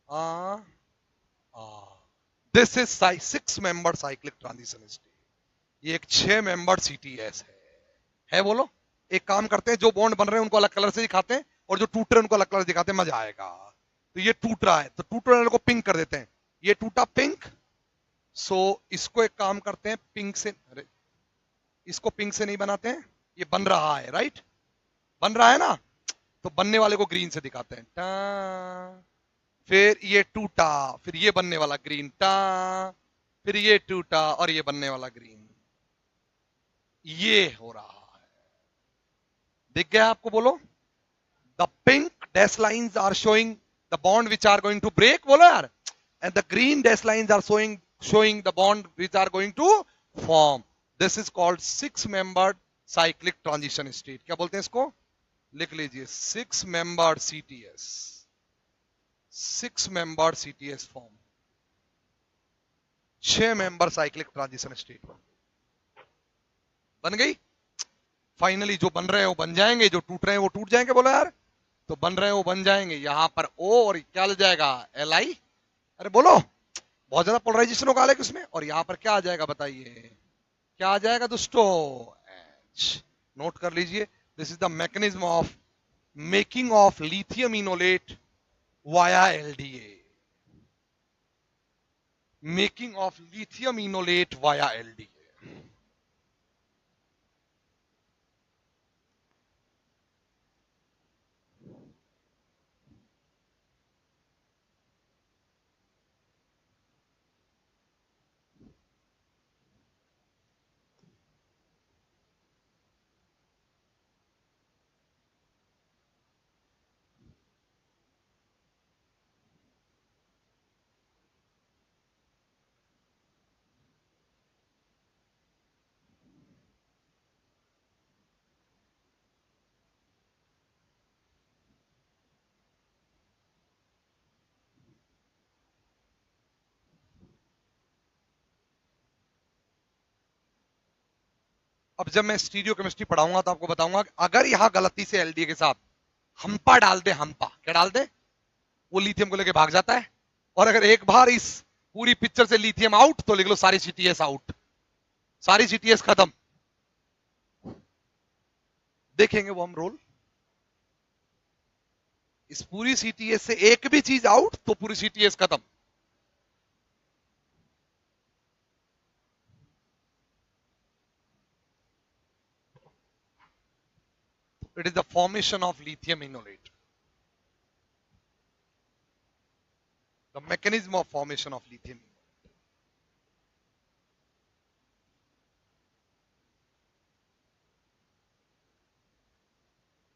आ आ this is 6 member cyclic transition state. ये एक 6 मेंबर सीटीएस है बोलो। एक काम करते हैं, जो बॉन्ड बन रहे हैं उनको अलग कलर से दिखाते हैं और जो टूट रहे हैं उनको अलग कलर दिखाते हैं, मजा आएगा। तो ये टूट रहा है तो टूट रहे को पिंक कर देते हैं। ये टूटा पिंक। सो इसको एक काम करते हैं पिंक से, अरे इसको पिंक से नहीं बनाते हैं, ये बन रहा है राइट, बन रहा है ना, तो बनने वाले को ग्रीन से दिखाते हैं। टा फिर ये टूटा, फिर ये बनने वाला ग्रीन, टा फिर ये टूटा और ये बनने वाला ग्रीन। ये हो रहा है, दिख गया आपको? बोलो। The pink dash lines are showing the bond which are going to break, बोलो यार, and the green dash lines are showing the bond which are going to form. This is called 6 membered cyclic transition state. क्या बोलते हैं इसको? लिख लीजिए 6 membered CTS, 6 membered CTS form, 6 member cyclic transition state बन गई। फाइनली जो बन रहे हैं वो बन जाएंगे, जो टूट रहे हैं वो टूट जाएंगे। बोलो यार, तो बन रहे हैं वो बन जाएंगे। यहां पर ओ और क्या लग जाएगा? L I. अरे बोलो, बहुत ज्यादा पोलराइजेशन होगा अलग उसमें। और यहां पर क्या आ जाएगा बताइए? क्या आ जाएगा दोस्तों? एच। नोट कर लीजिए, this is the mechanism of making of lithium enolate via LDA. Making of lithium enolate via LDA. अब जब मैं स्टीरियो केमिस्ट्री पढ़ाऊंगा तो आपको बताऊंगा कि अगर यहां गलती से एलडीए के साथ हम्पा डाल दे, हम्पा क्या डाल दे, वो लिथियम को लेके भाग जाता है। और अगर एक बार इस पूरी पिक्चर से लिथियम आउट तो लिख लो सारी सीटीएस आउट, सारी सीटीएस खत्म। देखेंगे वो हम रोल। इस पूरी सीटीएस से एक भी चीज आउट तो पूरी सीटीएस खत्म। It is the formation of lithium inolate. The mechanism of formation of lithium.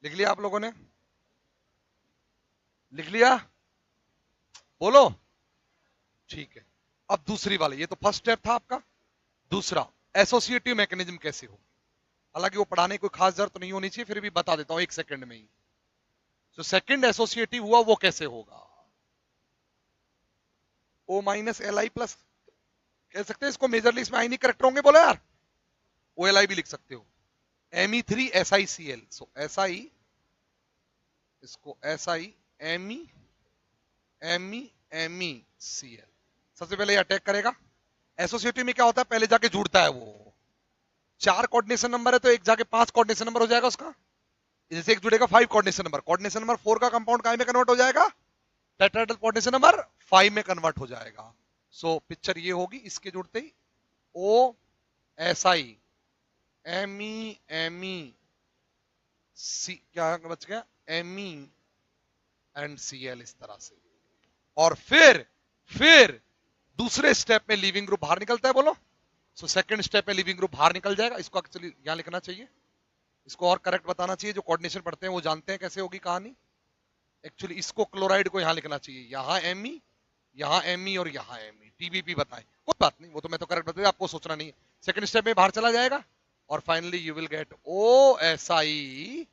लिख लिया आप लोगों ने? लिख लिया? बोलो। ठीक है, अब दूसरी वाली, ये तो फर्स्ट स्टेप था आपका। दूसरा, एसोसिएटिव मैकेनिज्म कैसे हो। हालांकि वो पढ़ाने कोई खास जरूरत नहीं होनी चाहिए, फिर भी बता देता हूं 1 सेकंड में ही। तो सेकंड एसोसिएटिव हुआ वो कैसे होगा? O minus L I plus कह सकते हैं इसको, मेजरली इसमें आयनिक करेक्टर होंगे। बोलो यार, ओ एल आई भी लिख सकते हो। Me3 SiCl, सो SI, इसको SI MeCl। सबसे पहले ये अटैक करेगा। एसोसिएटिव में क्या होता है, पहले जाके जुड़ता है वो। 4 कोऑर्डिनेशन नंबर है तो एक जाके 5 कोऑर्डिनेशन नंबर हो जाएगा उसका। जैसे एक जुड़ेगा 5 कोऑर्डिनेशन नंबर, कोऑर्डिनेशन नंबर 4 का कंपाउंड काय में कन्वर्ट हो जाएगा? टेट्राहेड्रल कोऑर्डिनेशन नंबर 5 में कन्वर्ट हो जाएगा। सो पिक्चर ये होगी इसके जुड़ते ही, O SI Me क्या बच गया? Me एंड Cl, इस तरह से। और फिर दूसरे स्टेप में लीविंग ग्रुप बाहर निकलता है। बोलो। सो सेकंड स्टेप में लीविंग ग्रुप बाहर निकल जाएगा। इसको एक्चुअली यहां लिखना चाहिए, इसको और करेक्ट बताना चाहिए। जो कोऑर्डिनेशन पढ़ते हैं वो जानते हैं कैसे होगी कहानी। एक्चुअली इसको क्लोराइड को यहां लिखना चाहिए, यहां एमई, यहां एमई और यहां एमई, टीबीपी बताएं, कोई बात नहीं, वो तो मैं तो करेक्ट बता, आपको सोचना नहीं है। सेकंड स्टेप में बाहर चला जाएगा और finally you will get O S I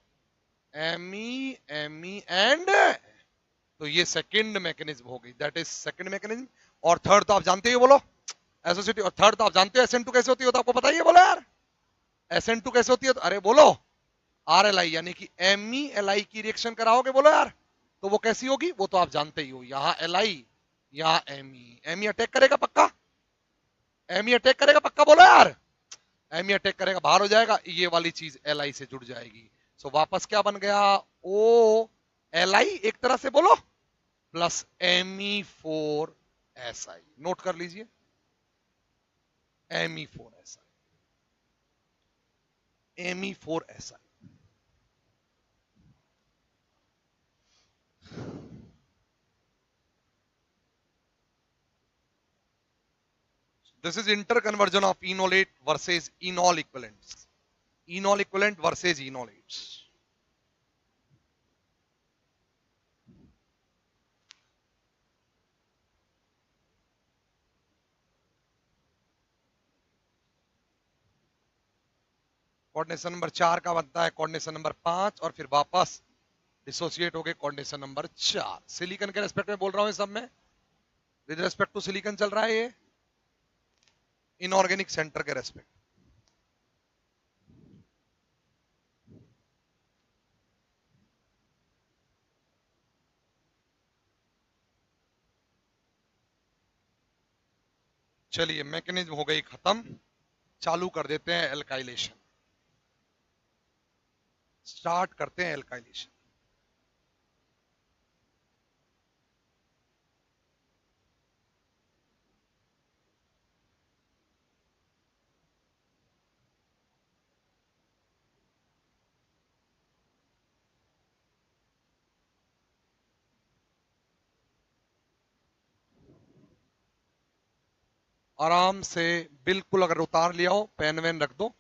Me Me and, तो ये सेकंड मैकेनिज्म हो गई, दैट इज सेकंड मैकेनिज्म। और थर्ड तो आप जानते ही, बोलो एसोसिएटिव, और थर्ड तो आप जानते हो SN2 कैसे होती है, तो आपको पता ही है, बोलो यार SN2 कैसे होती है, तो अरे बोलो RLI यानी कि MELI की रिएक्शन कराओगे, बोलो यार, तो वो कैसी होगी, वो तो आप जानते ही हो, यहां LI यहां ME अटैक करेगा पक्का, ME अटैक करेगा पक्का, बोलो यार ME अटैक करेगा, बाहर हो जाएगा, ये वाली चीज LI से जुड़ जाएगी। सो वापस क्या बन गया, OLI एक तरह से बोलो प्लस Me4SI, नोट कर लीजिए Me4SI, Me4SI। This is interconversion of enolate versus enol equivalents. Enol equivalent versus enolates. Coordination number 4 का बनता है कोऑर्डिनेशन नंबर 5 और फिर वापस डिसोसिएट हो गए कोऑर्डिनेशन नंबर 4। सिलिकॉन के रेस्पेक्ट में बोल रहा हूं सब में, विद रेस्पेक्ट टू सिलिकॉन चल रहा है ये, इनऑर्गेनिक सेंटर के रेस्पेक्ट। चलिए मैकेनिज्म हो गई खत्म, चालू कर देते हैं एल्काइलेशन, स्टार्ट करते हैं एल्काइलेशन। आराम से बिल्कुल, अगर उतार लिया हो पेन वेन रख दो,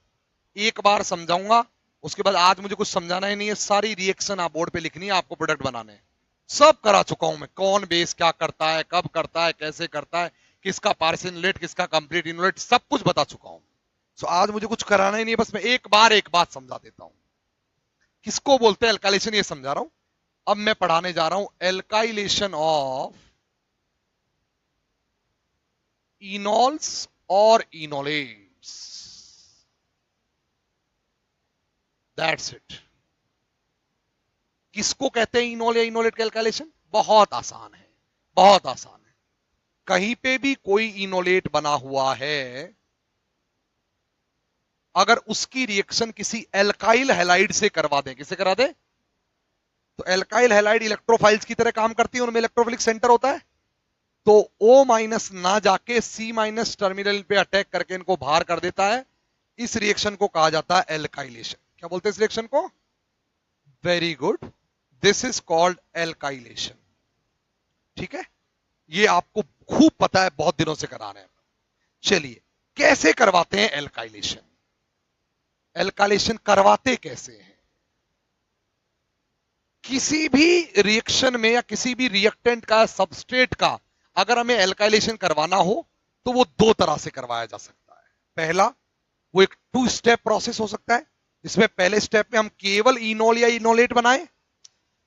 एक बार समझाऊंगा, उसके बाद आज मुझे कुछ समझाना ही नहीं है, सारी रिएक्शन आप बोर्ड पे लिखनी है, आपको प्रोडक्ट बनाने हैं, सब करा चुका हूं मैं, कौन बेस क्या करता है, कब करता है, कैसे करता है, किसका पार्शियल इनलेट, किसका कंप्लीट इनलेट, सब कुछ बता चुका हूं। सो आज मुझे कुछ कराना ही नहीं है, बस मैं एक बात समझा देता हूं, किसको बोलते हैं एल्काइलेशन, ये समझा रहा हूं। अब मैं पढ़ाने जा रहा हूं एल्काइलेशन ऑफ इनॉल्स और इनोलेट्स, दैट्स इट। किसको कहते हैं इनोल या इनोलेट कैलकुलेशन, बहुत आसान है, बहुत आसान है। कहीं पे भी कोई इनोलेट बना हुआ है, अगर उसकी रिएक्शन किसी एल्काइल हैलाइड से करवा दें, किसे करा दें, तो एल्काइल हैलाइड इलेक्ट्रोफाइल्स की तरह काम करती है, उनमें इलेक्ट्रोफिलिक सेंटर होता है, तो O माइनस ना जाके C माइनस टर्मिनल पे अटैक करके इनको बाहर कर देता है, इस रिएक्शन को कहा जाता है एल्काइलेशन। क्या बोलते हैं इस रिएक्शन को, very good, this is called alkylation. ठीक है, ये आपको खूब पता है, बहुत दिनों से करा रहे हैं। चलिए कैसे करवाते हैं एल्काइलेशन, एल्काइलेशन करवाते कैसे हैं। किसी भी रिएक्शन में या किसी भी रिएक्टेंट का, सबस्ट्रेट का अगर हमें एल्काइलेशन करवाना हो तो वो दो तरह से करवाया जा सकता है। पहला, वो एक 2 स्टेप प्रोसेस हो सकता है, जिसमें पहले स्टेप में हम केवल इनोल या इनोलेट बनाएं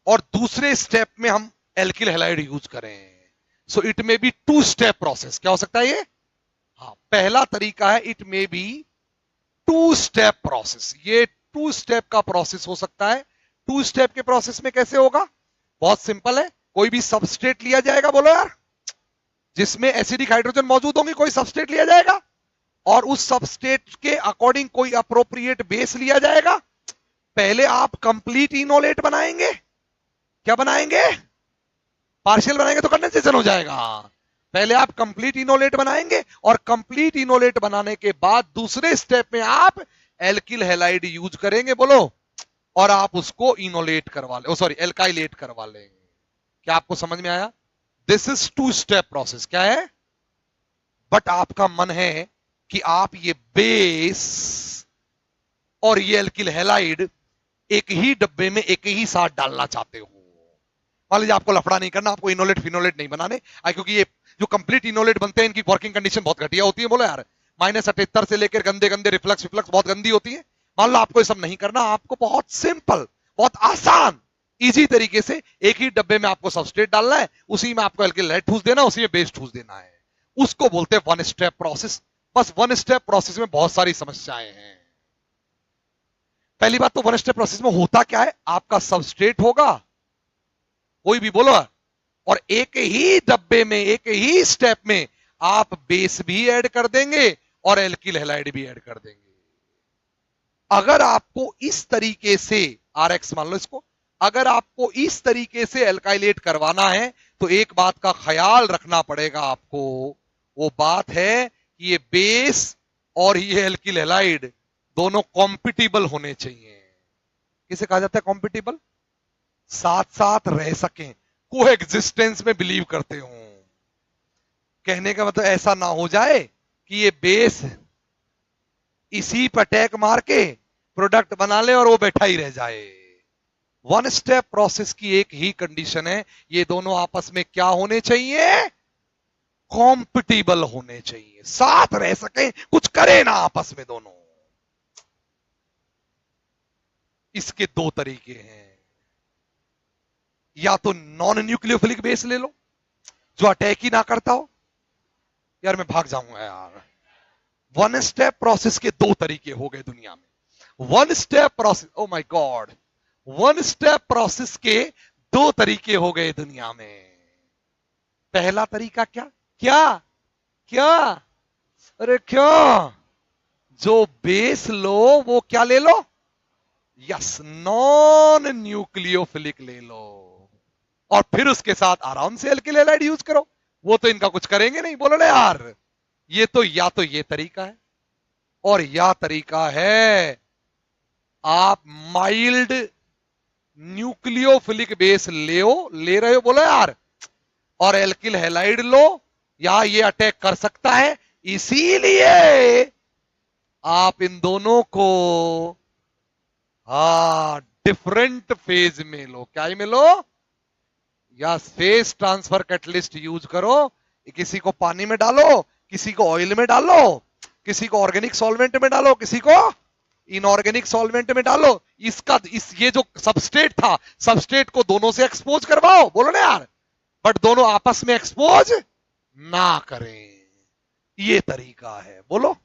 और दूसरे स्टेप में हम एल्किल हैलाइड यूज करें। So it may be 2 step process. क्या हो सकता है ये, हाँ, पहला तरीका है it may be 2 step process. ये 2 स्टेप का प्रोसेस हो सकता है। 2 स्टेप के प्रोसेस में कैसे होगा, बहुत सिंपल है, कोई भी सबस्ट्रेट लिया जाएगा, बोलो यार, जिसमें एसिडिक हाइड्रोजन मौजूद होंगे, कोई सबस्ट्रेट लिया जाएगा और उस सबस्ट्रेट के अकॉर्डिंग कोई अप्रोप्रिएट बेस लिया जाएगा। पहले आप कंप्लीट इनोलेट बनाएंगे, क्या बनाएंगे, पार्शियल बनाएंगे तो कंडेंसेशन हो जाएगा। पहले आप कंप्लीट इनोलेट बनाएंगे और कंप्लीट इनोलेट बनाने के बाद दूसरे स्टेप में आप एल्किल हैलाइड यूज करेंगे, बोलो, और आप उसको इनोलेट करवा ले, सॉरी एल्काइलेट करवा लेंगे। क्या आपको समझ में आया, दिस इज 2 स्टेप प्रोसेस। क्या है, बट आपका मन है कि आप ये बेस और ये एल्किल हैलाइड एक ही डब्बे में एक ही साथ डालना चाहते हो, मान लीजिए आपको लफड़ा नहीं करना, आपको इनोलेट फिनोलेट नहीं बनाने, क्योंकि ये जो कंप्लीट इनोलेट बनते हैं इनकी वर्किंग कंडीशन बहुत घटिया होती है। बोलो यार, -78 से लेकर गंदे गंदे रिफ्लक्स विफ्लक्स बहुत गंदी होती है। मान लो आपको ये सब नहीं करना, आपको बहुत सिंपल, बहुत आसान, इजी तरीके से एक ही डब्बे में आपको सबस्ट्रेट डालना है, उसी में आपको एल्किल हैलाइड ठूस देना, उसी में बेस ठूस देना है। उसको बोलते हैं वन स्टेप प्रोसेस। बस वन स्टेप प्रोसेस में बहुत सारी समस्याएं हैं। पहली बात तो वन स्टेप प्रोसेस में होता क्या है, आपका सबस्ट्रेट होगा, कोई भी बोलो, और एक ही डब्बे में एक ही स्टेप में आप बेस भी ऐड कर देंगे और एल्किल हैलाइड भी ऐड कर देंगे। अगर आपको इस तरीके से आरएक्स मान लो इसको, अगर आपको इस तरीके से एल्काइलेट करवाना है तो एक बात का ख्याल रखना पड़ेगा आपको, वो बात है कि ये बेस और ये एल्किल हैलाइड दोनों कॉम्पिटिबल होने चाहिए। किसे कहा जाता है कॉम्पिटिबल? साथ साथ रह सकें, को एग्जिस्टेंस में बिलीव करते हो। कहने का मतलब ऐसा ना हो जाए कि ये बेस इसी पर अटैक मार के प्रोडक्ट बना ले और वो बैठा ही रह जाए। वन स्टेप प्रोसेस की एक ही कंडीशन है, ये दोनों आपस में क्या होने चाहिए? कॉम्पिटिबल होने चाहिए, साथ रह सकें, कुछ करे ना आपस में दोनों। इसके दो तरीके हैं, या तो नॉन न्यूक्लियोफिलिक बेस ले लो जो अटैक ही ना करता हो। यार मैं भाग जाऊंगा यार। वन स्टेप प्रोसेस के दो तरीके हो गए दुनिया में। One step process, oh my God, one step process के दो तरीके हो गए दुनिया में। पहला तरीका क्या क्या क्या? अरे क्या? जो बेस लो वो क्या ले लो? यस, नॉन न्यूक्लियोफिलिक ले लो, और फिर उसके साथ आराम से एल्किल हैलाइड यूज करो। वो तो इनका कुछ करेंगे नहीं, बोलो ना यार। ये तो या तो ये तरीका है, और या तरीका है आप माइल्ड न्यूक्लियोफिलिक बेस ले रहे हो, बोलो यार, और एल्किल हैलाइड लो, या ये अटैक कर सकता है, इसीलिए आप इन दोनों को डिफरेंट फेज में लो। क्या में लो? या फेज ट्रांसफर कैटलिस्ट यूज करो। किसी को पानी में डालो, किसी को ऑयल में डालो, किसी को ऑर्गेनिक सॉल्वेंट में डालो, किसी को इनऑर्गेनिक सॉल्वेंट में डालो। ये जो सबस्ट्रेट था, सबस्ट्रेट को दोनों से एक्सपोज करवाओ, बोलो ना यार, बट दोनों आपस में एक्सपोज ना करें। ये तरीका है, बोलो।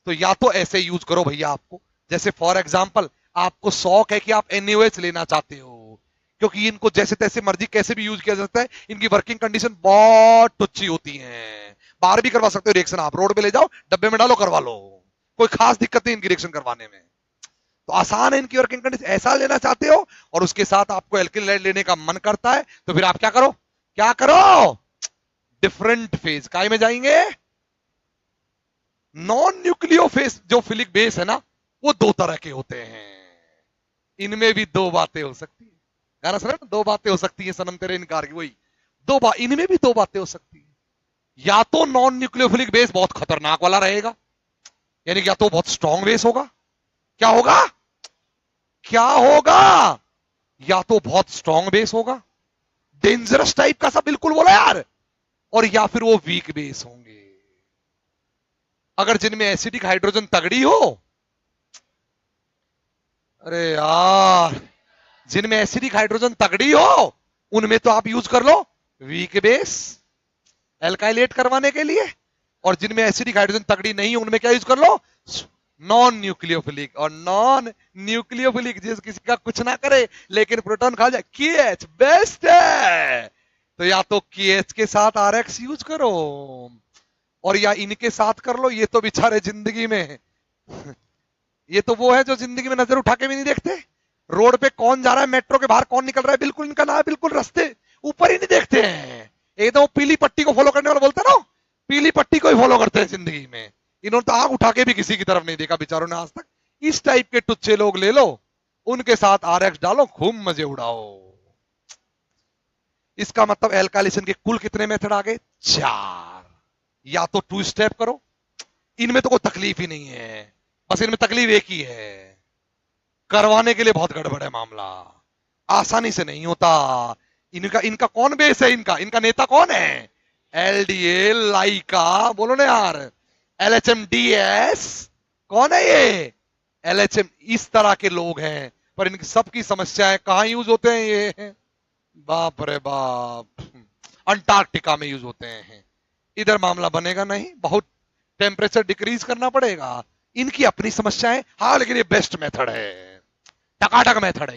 तो या तो ऐसे यूज करो भैया, आपको जैसे फॉर एग्जांपल आपको शौक है कि आप NaOH लेना चाहते हो, क्योंकि इनको जैसे तैसे मर्जी कैसे भी यूज किया जा सकता है, इनकी वर्किंग कंडीशन बहुत अच्छी होती है। बाहर भी करवा सकते हो रिएक्शन, आप रोड पे ले जाओ, डब्बे में डालो, करवा लो, कोई खास दिक्कत नहीं इनकी रिएक्शन करवाने में। तो आसान है इनकी वर्किंग कंडीशन। ऐसा लेना चाहते हो और उसके साथ आपको एल्किल हैलाइड लेने का मन करता है, तो फिर आप क्या करो? क्या करो? डिफरेंट फेज काय में जाएंगे। नॉन न्यूक्लियोफेस जो फिलिक बेस है ना, वो दो तरह के होते हैं। इनमें भी दो बातें हो सकती है। गाना सुना ना, दो बातें हो सकती है सनम तेरे इनकार की, वही इनमें भी दो बातें हो सकती है। या तो नॉन न्यूक्लियोफिलिक बेस बहुत खतरनाक वाला रहेगा, यानी या तो बहुत स्ट्रॉन्ग बेस होगा। क्या होगा? क्या होगा? या तो बहुत स्ट्रॉन्ग बेस होगा, डेंजरस टाइप का, सब बिल्कुल बोला यार, और या फिर वो वीक बेस होंगे। अगर जिनमें एसिडिक हाइड्रोजन तगड़ी हो, अरे यार, जिनमें एसिडिक हाइड्रोजन तगड़ी हो उनमें तो आप यूज कर लो वीक बेस एल्काइलेट करवाने के लिए, और जिनमें एसिडिक हाइड्रोजन तगड़ी नहीं है उनमें क्या यूज कर लो? Non nucleophilic. और नॉन न्यूक्लियोफिलिक जिस किसी का कुछ ना करे लेकिन प्रोटॉन खा जाए, KH बेस्ट है। तो या तो KH के साथ RX यूज करो, और या इनके साथ कर लो। ये तो बेचारे जिंदगी में ये तो वो है जो जिंदगी में नजर उठा के भी नहीं देखते। रोड पे कौन जा रहा है, मेट्रो के बाहर कौन निकल रहा है, बिल्कुल इनका ना बिल्कुल रास्ते ऊपर ही नहीं देखते हैं। एकदम पीली पट्टी को फॉलो करने वाला बोलते ना, पीली पट्टी को ही फॉलो करते हैं जिंदगी में। इन्होंने तो आंख उठा के भी किसी की तरफ नहीं देखा बेचारों ने आज तक। इस टाइप के टुच्चे लोग ले लो, उनके साथ RX डालो, खूब मजे उड़ाओ। इसका मतलब एल्कालिसन के कुल कितने मेथड आ गए? 4। या तो 2 स्टेप करो, इनमें तो कोई तकलीफ ही नहीं है, बस इनमें तकलीफ एक ही है, करवाने के लिए बहुत गड़बड़ है मामला, आसानी से नहीं होता। इनका इनका कौन बेस है, इनका इनका नेता कौन है? एलडीए, लाइका, बोलो ना यार, एलएचएम, डीएस, कौन है ये? एलएचएम, इस तरह के लोग हैं। पर इनकी सबकी समस्याएं कहां यूज होते हैं ये? बाप रे बाप, अंटार्कटिका में यूज होते हैं। इधर मामला बनेगा नहीं, बहुत टेम्परेचर डिक्रीज करना पड़ेगा। इनकी अपनी समस्याएं, हाँ लेकिन ये बेस्ट मेथड है, टकाटक मेथड है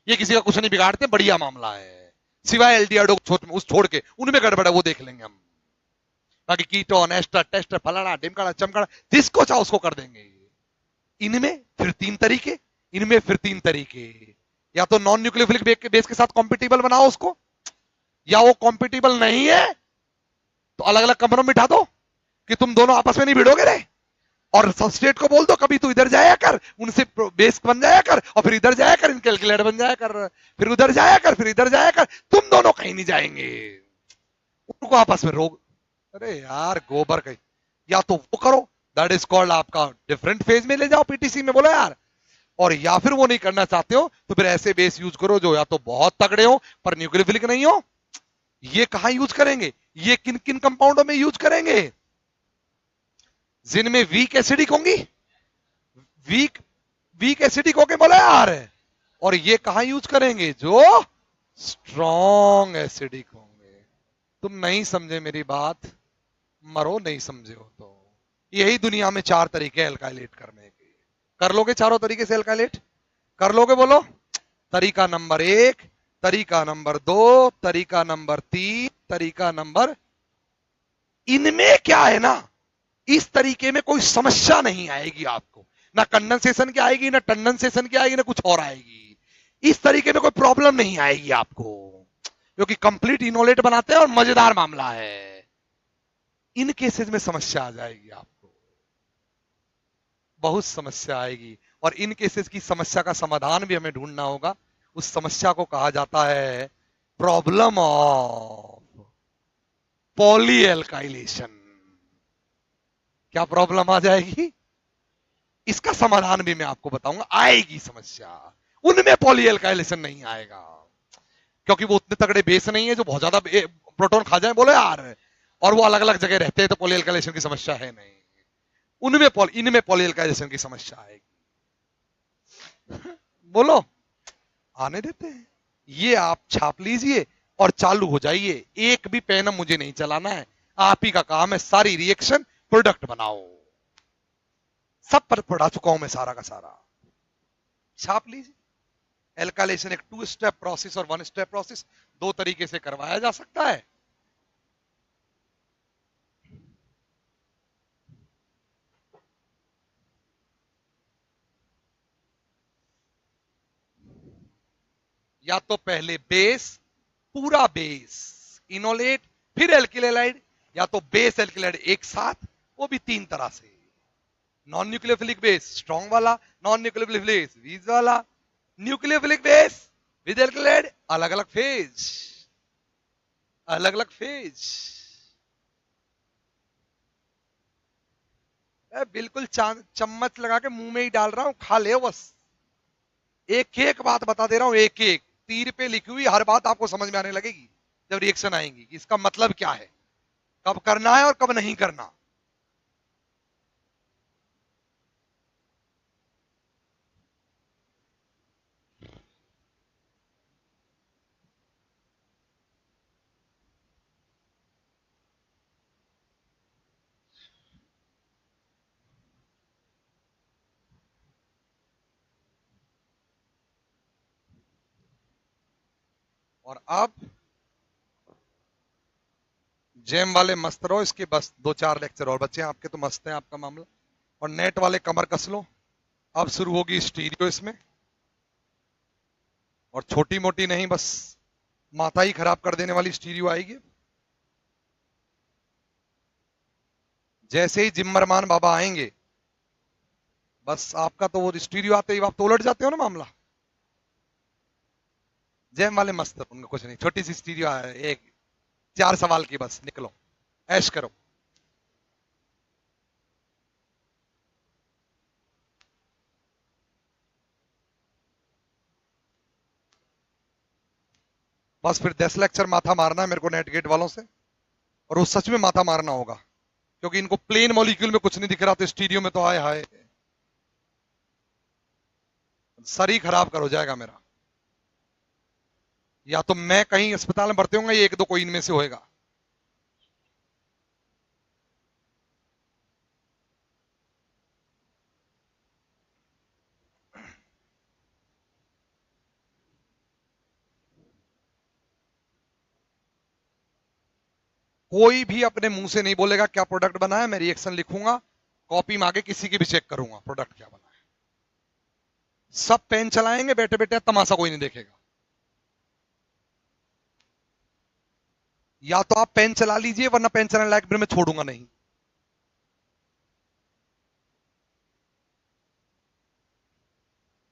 ये किसी का कुछ नहीं बिगाड़ते, बढ़िया मामला है। सिवाय एलडीआरडो उस छोड़ के, उनमें गड़बड़ है, वो देख लेंगे हम। बाकी कीटोन, एस्टर, टेस्टर, फलाना ढिमकाना चमकाना, जिसको चाहो उसको कर देंगे। इनमें फिर तीन तरीके, इनमें फिर तीन तरीके। या तो नॉन न्यूक्लियोफिलिक बेस के साथ कॉम्पिटिबल बनाओ उसको, या वो कॉम्पिटिबल नहीं है तो अलग अलग कमरों में बिठा दो कि तुम दोनों आपस में नहीं भिड़ोगे रे, और सबस्ट्रेट को बोल दो कभी तू इधर जाया कर, उनसे बेस बन जाया कर, और फिर इधर जाया कर, इनके एल्किलाइड बन जाया कर, फिर उधर जाया कर, फिर इधर जाया कर, तुम दोनों कहीं नहीं जाएंगे, उनको आपस में रोक। अरे यार गोबर कहीं, या तो वो करो, दैट इज कॉल्ड आपका डिफरेंट फेज में ले जाओ पीटीसी में, बोलो यार। और या फिर वो नहीं करना चाहते हो तो फिर ऐसे बेस यूज करो जो या तो बहुत तगड़े हो पर न्यूक्लियोफिलिक नहीं हो। ये कहां यूज करेंगे, ये किन किन कंपाउंडों में यूज करेंगे? जिनमें वीक एसिडिक होंगी, वीक वीक एसिडिक होके बोला यार। और ये कहां यूज करेंगे? जो स्ट्रॉन्ग एसिडिक होंगे। तुम नहीं समझे मेरी बात, मरो, नहीं समझे हो तो। यही दुनिया में चार तरीके एल्काइलेट करने के। कर लोगे चारों तरीके से एल्काइलेट? कर लोगे बोलो? तरीका नंबर एक, तरीका नंबर दो, तरीका नंबर तीन, तरीका नंबर, इनमें क्या है ना, इस तरीके में कोई समस्या नहीं आएगी आपको, ना कंडेंसेशन की आएगी, ना कंडेंसेशन की आएगी, ना कुछ और आएगी। इस तरीके में कोई प्रॉब्लम नहीं आएगी आपको, क्योंकि कंप्लीट इनोलेट बनाते हैं और मजेदार मामला है। इन केसेस में समस्या आ जाएगी आपको, बहुत समस्या आएगी। और इन केसेस की समस्या का समाधान भी हमें ढूंढना होगा। उस समस्या को कहा जाता है प्रॉब्लम ऑफ पॉली एल्काइलेशन। क्या प्रॉब्लम आ जाएगी? इसका समाधान भी मैं आपको बताऊंगा, आएगी समस्या। उनमें पॉली एल्काइलेशन नहीं आएगा, क्योंकि वो उतने तगड़े बेस नहीं है जो बहुत ज्यादा प्रोटॉन खा जाए, बोलो यार, और वो अलग अलग जगह रहते हैं, तो पॉली एल्काइलेशन की समस्या है नहीं। इनमें पॉली एल्काइलेशन की समस्या आएगी। बोलो, आने देते हैं। ये आप छाप लीजिए और चालू हो जाइए। एक भी पेन मुझे नहीं चलाना है, आप ही का काम है। सारी रिएक्शन प्रोडक्ट बनाओ, सब पर पढ़ा चुका हूं मैं सारा का सारा। छाप लीजिए। एल्काइलेशन एक 2 स्टेप प्रोसेस और 1 स्टेप प्रोसेस, दो तरीके से करवाया जा सकता है। या तो पहले बेस, पूरा बेस इनोलेट, फिर एल्किलाइड, या तो बेस एल्किलाइड एक साथ, वो भी तीन तरह से। नॉन न्यूक्लियोफिलिक बेस स्ट्रॉन्ग वाला, नॉन न्यूक्लियोफिलिक बेस वीक वाला, न्यूक्लियोफिलिक बेस विद एल्किलाइड, अलग अलग फेज, अलग अलग फेज। बिल्कुल चम्मच लगा के मुंह में ही डाल रहा हूं, खा ले बस। एक एक बात बता दे रहा हूं, एक एक तीर पे लिखी हुई हर बात आपको समझ में आने लगेगी जब रिएक्शन आएंगी कि इसका मतलब क्या है, कब करना है और कब नहीं करना। और अब जेम वाले मस्त रहो, इसके बस दो चार लेक्चर और बच्चे हैं आपके, तो मस्त है आपका मामला। और नेट वाले कमर कस लो, अब शुरू होगी स्टीरियो इसमें। और छोटी मोटी नहीं, बस माथा ही खराब कर देने वाली स्टीरियो आएगी। जैसे ही जिम्मरमान बाबा आएंगे, बस आपका तो वो स्टीरियो आते ही आप तो उलट जाते हो ना मामला। जैम वाले मस्त, उनका कुछ नहीं, छोटी सी स्टीरियो है, एक 4 सवाल की, बस निकलो ऐश करो। बस फिर 10 लेक्चर माथा मारना है मेरे को नेट गेट वालों से, और वो सच में माथा मारना होगा, क्योंकि इनको प्लेन मॉलिक्यूल में कुछ नहीं दिख रहा, तो स्टीरियो में तो हाय हाय सर ही खराब कर हो जाएगा मेरा। या तो मैं कहीं अस्पताल में भर्ती होऊंगा, ये एक दो कोई इनमें से होएगा। कोई भी अपने मुंह से नहीं बोलेगा क्या प्रोडक्ट बना है, मैं रिएक्शन लिखूंगा, कॉपी में आगे किसी की भी चेक करूंगा प्रोडक्ट क्या बना है। सब पेन चलाएंगे बैठे बैठे, तमाशा कोई नहीं देखेगा। या तो आप पेन चला लीजिए, वरना पेन चलाने लायक फिर मैं छोड़ूंगा नहीं।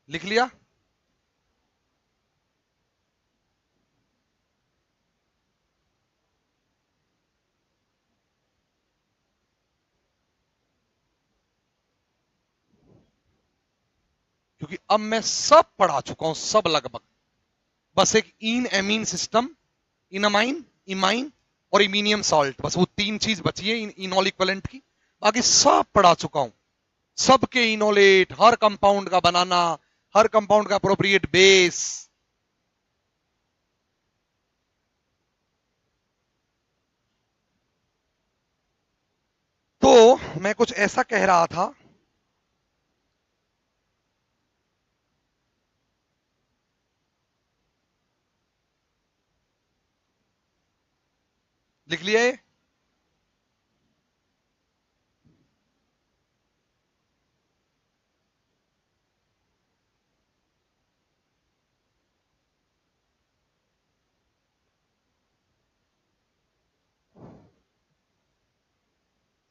लिख लिया? क्योंकि अब मैं सब पढ़ा चुका हूं, सब लगभग। बस एक इन एमीन सिस्टम, इनामाइन, इमाइन और इमीनियम सॉल्ट, बस वो तीन चीज बची है इनॉल इक्विवेलेंट की। बाकी सब पढ़ा चुका हूं, सबके इनोलेट, हर कंपाउंड का बनाना, हर कंपाउंड का अप्रोप्रिएट बेस। तो मैं कुछ ऐसा कह रहा था, लिख लिया ये?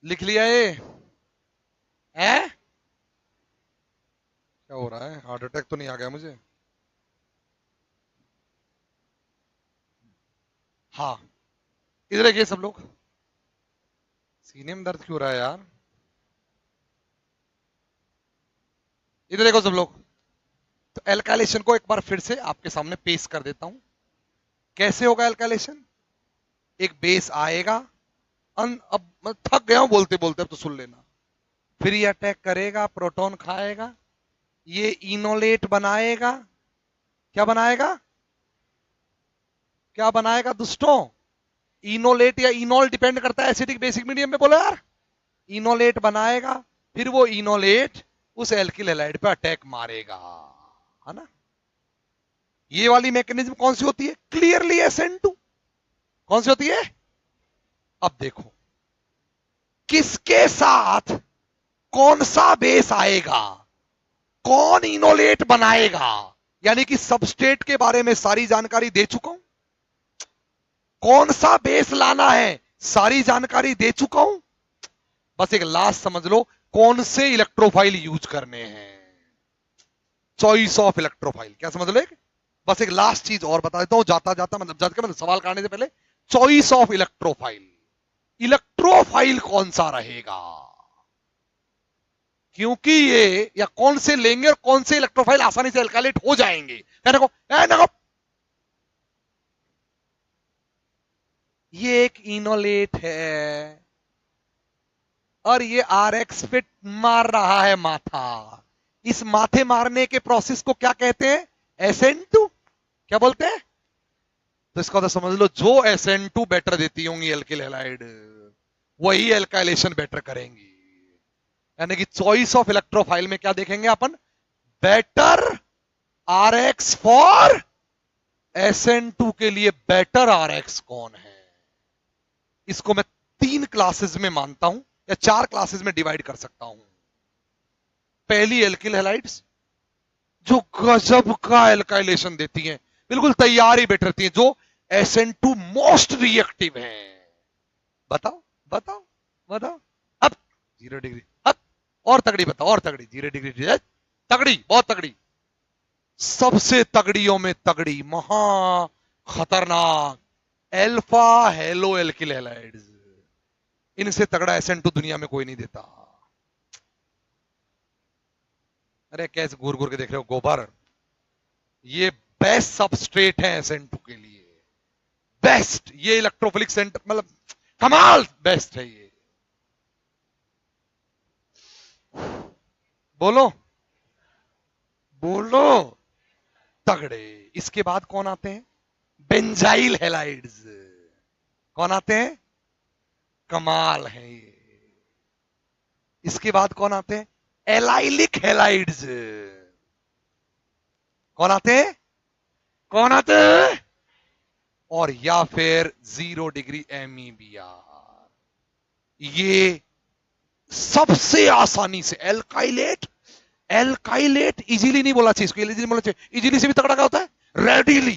लिख लिया ये? है? क्या हो रहा है? हार्ट अटैक तो नहीं आ गया मुझे? हाँ, इधर देखिए सब लोग, सीने में दर्द क्यों हो रहा है यार? इधर देखो सब लोग। तो एल्काइलेशन को एक बार फिर से आपके सामने पेश कर देता हूं। कैसे होगा एल्काइलेशन? एक बेस आएगा, अब मैं थक गया हूं बोलते बोलते, अब तो सुन लेना। फिर ये अटैक करेगा, प्रोटॉन खाएगा, ये इनोलेट बनाएगा। क्या बनाएगा? क्या बनाएगा दुष्टों? इनोलेट या इनोल, डिपेंड करता है एसिडिक बेसिक मीडियम में, बोलो यार। इनोलेट बनाएगा, फिर वो इनोलेट उस एल्किल हैलाइड पे अटैक मारेगा, है ना? ये वाली मैकेनिज्म कौन सी होती है? Clearly SN2। कौन सी होती है? अब देखो किसके साथ कौन सा बेस आएगा, कौन इनोलेट बनाएगा, यानी कि सबस्ट्रेट के बारे में सारी जानकारी दे चुका हूं। कौन सा बेस लाना है सारी जानकारी दे चुका हूं। बस एक लास्ट समझ लो, कौन से इलेक्ट्रोफाइल यूज करने हैं, चॉइस ऑफ इलेक्ट्रोफाइल। क्या समझ लो? बस एक लास्ट चीज और बता देता हूं, जाता जाता मतलब सवाल करने से पहले, चॉइस ऑफ इलेक्ट्रोफाइल। इलेक्ट्रोफाइल कौन सा रहेगा, क्योंकि ये या कौन से लेंगे और कौन से इलेक्ट्रोफाइल आसानी से एल्काइलेट हो जाएंगे। देखो ये एक इनोलेट है और ये RX पे मार रहा है माथा। इस माथे मारने के प्रोसेस को क्या कहते हैं? SN2। क्या बोलते हैं? तो इसका तो समझ लो, जो SN2 बेटर देती होंगी एल्किल हैलाइड, वही एल्काइलेशन बेटर करेंगी। यानी कि चॉइस ऑफ इलेक्ट्रोफाइल में क्या देखेंगे अपन? बेटर RX फॉर SN2 के लिए बेटर RX कौन है। इसको मैं 3 क्लासेस में मानता हूं, या 4 क्लासेस में डिवाइड कर सकता हूं। पहली एल्किल हैलाइड्स, जो गजब का एल्काइलेशन देती हैं, बिल्कुल तैयार ही बैठती हैं, जो SN2 मोस्ट रिएक्टिव हैं। बताओ बताओ बताओ। अब 0 डिग्री, अब और तगड़ी बताओ, और तगड़ी। 0 डिग्री तगड़ी, बहुत तगड़ी, सबसे तगड़ियों में तगड़ी, महा खतरनाक एल्फा हेलो एल्किल हैलाइड्स। इनसे तगड़ा SN2 दुनिया में कोई नहीं देता। अरे कैसे घूर घूर के देख रहे हो गोबर? ये बेस्ट सबस्ट्रेट है SN2 के लिए। बेस्ट, ये इलेक्ट्रोफिलिक सेंटर मतलब कमाल बेस्ट है ये। बोलो बोलो, तगड़े। इसके बाद कौन आते हैं? Benzyl halides. कौन आते हैं? कमाल है ये। इसके बाद कौन आते हैं? Allylic halides. कौन आते हैं? कौन आते हैं? और या फिर 0 डिग्री एमीबीआर। ये सबसे आसानी से एल्काइलेट, एल्काइलेट इजीली नहीं बोला चाहिए इसको, इजीली बोलना चाहिए। इजीली से भी तगड़ा क्या होता है? रेडिली।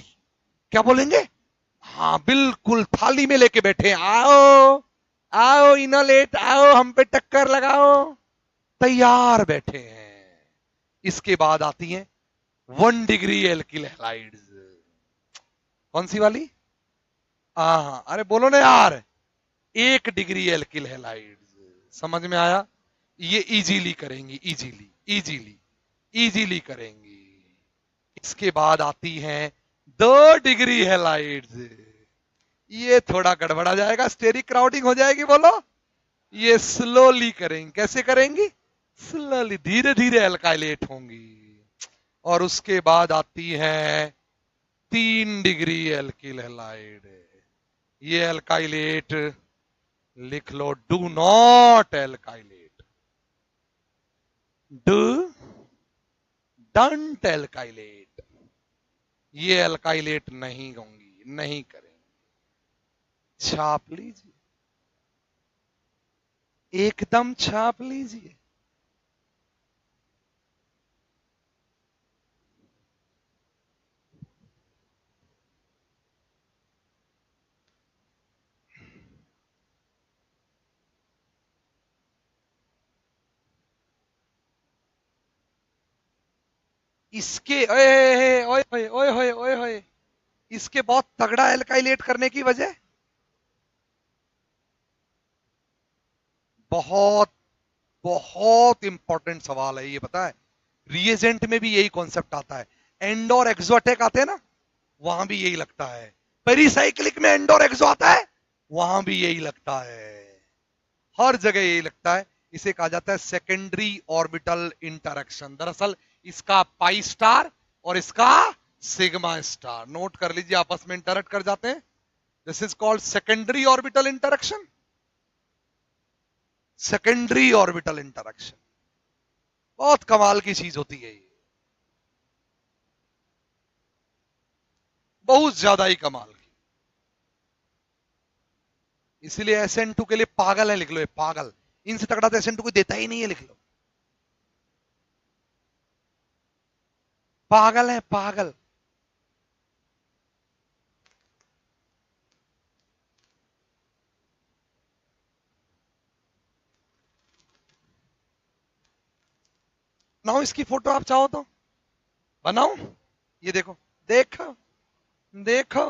क्या बोलेंगे? हाँ बिल्कुल, थाली में लेके बैठे, आओ आओ इनोलेट, आओ हम पे टक्कर लगाओ, तैयार बैठे हैं। इसके बाद आती हैं 1 डिग्री एल्किल हैलाइड्स। कौन सी वाली? हाँ अरे बोलो ना यार, 1 डिग्री एल्किल हैलाइड्स। समझ में आया? ये इजीली करेंगी, इजीली इजीली इजीली करेंगी। इसके बाद आती हैं 2 डिग्री हैलाइड्स। ये थोड़ा गड़बड़ा जाएगा, स्टेरिक क्राउडिंग हो जाएगी। बोलो, ये स्लोली करेंगे। कैसे करेंगी? स्लोली, धीरे धीरे एल्काइलेट होंगी। और उसके बाद आती है 3 डिग्री एल्किल हैलाइड। ये एल्काइलेट लिख लो, do not alkylate, do don't alkylate. ये एल्काइलेट नहीं होंगी, नहीं करेंगे। छाप लीजिए, एकदम छाप लीजिए। इसके ओए ओए ओए ओए ओए ओए ओए, इसके बहुत तगड़ा एल्काइलेट करने की वजह, बहुत बहुत इंपॉर्टेंट सवाल है ये, पता है? रिएजेंट में भी यही कॉन्सेप्ट आता है। एंड और एक्सो अटैक आते हैं ना, वहां भी यही लगता है। पेरिसाइक्लिक में एंड और एक्सो आता है, वहां भी यही लगता है। हर जगह यही लगता है। इसे कहा जाता है सेकेंडरी ऑर्बिटल इंटरेक्शन। दरअसल इसका पाई स्टार और इसका सिग्मा स्टार, नोट कर लीजिए, आपस में इंटरेक्ट कर जाते हैं। This is called secondary orbital interaction. Secondary orbital interaction बहुत कमाल की चीज होती है ये, बहुत ज्यादा ही कमाल की। इसलिए SN2 के लिए पागल है, लिख लो ये पागल। इनसे तगड़ा तो SN2 कोई देता ही नहीं है, लिख लो पागल है, पागल। बनाओ इसकी फोटो, आप चाहो तो बनाओ। ये देखो, देखो देखो,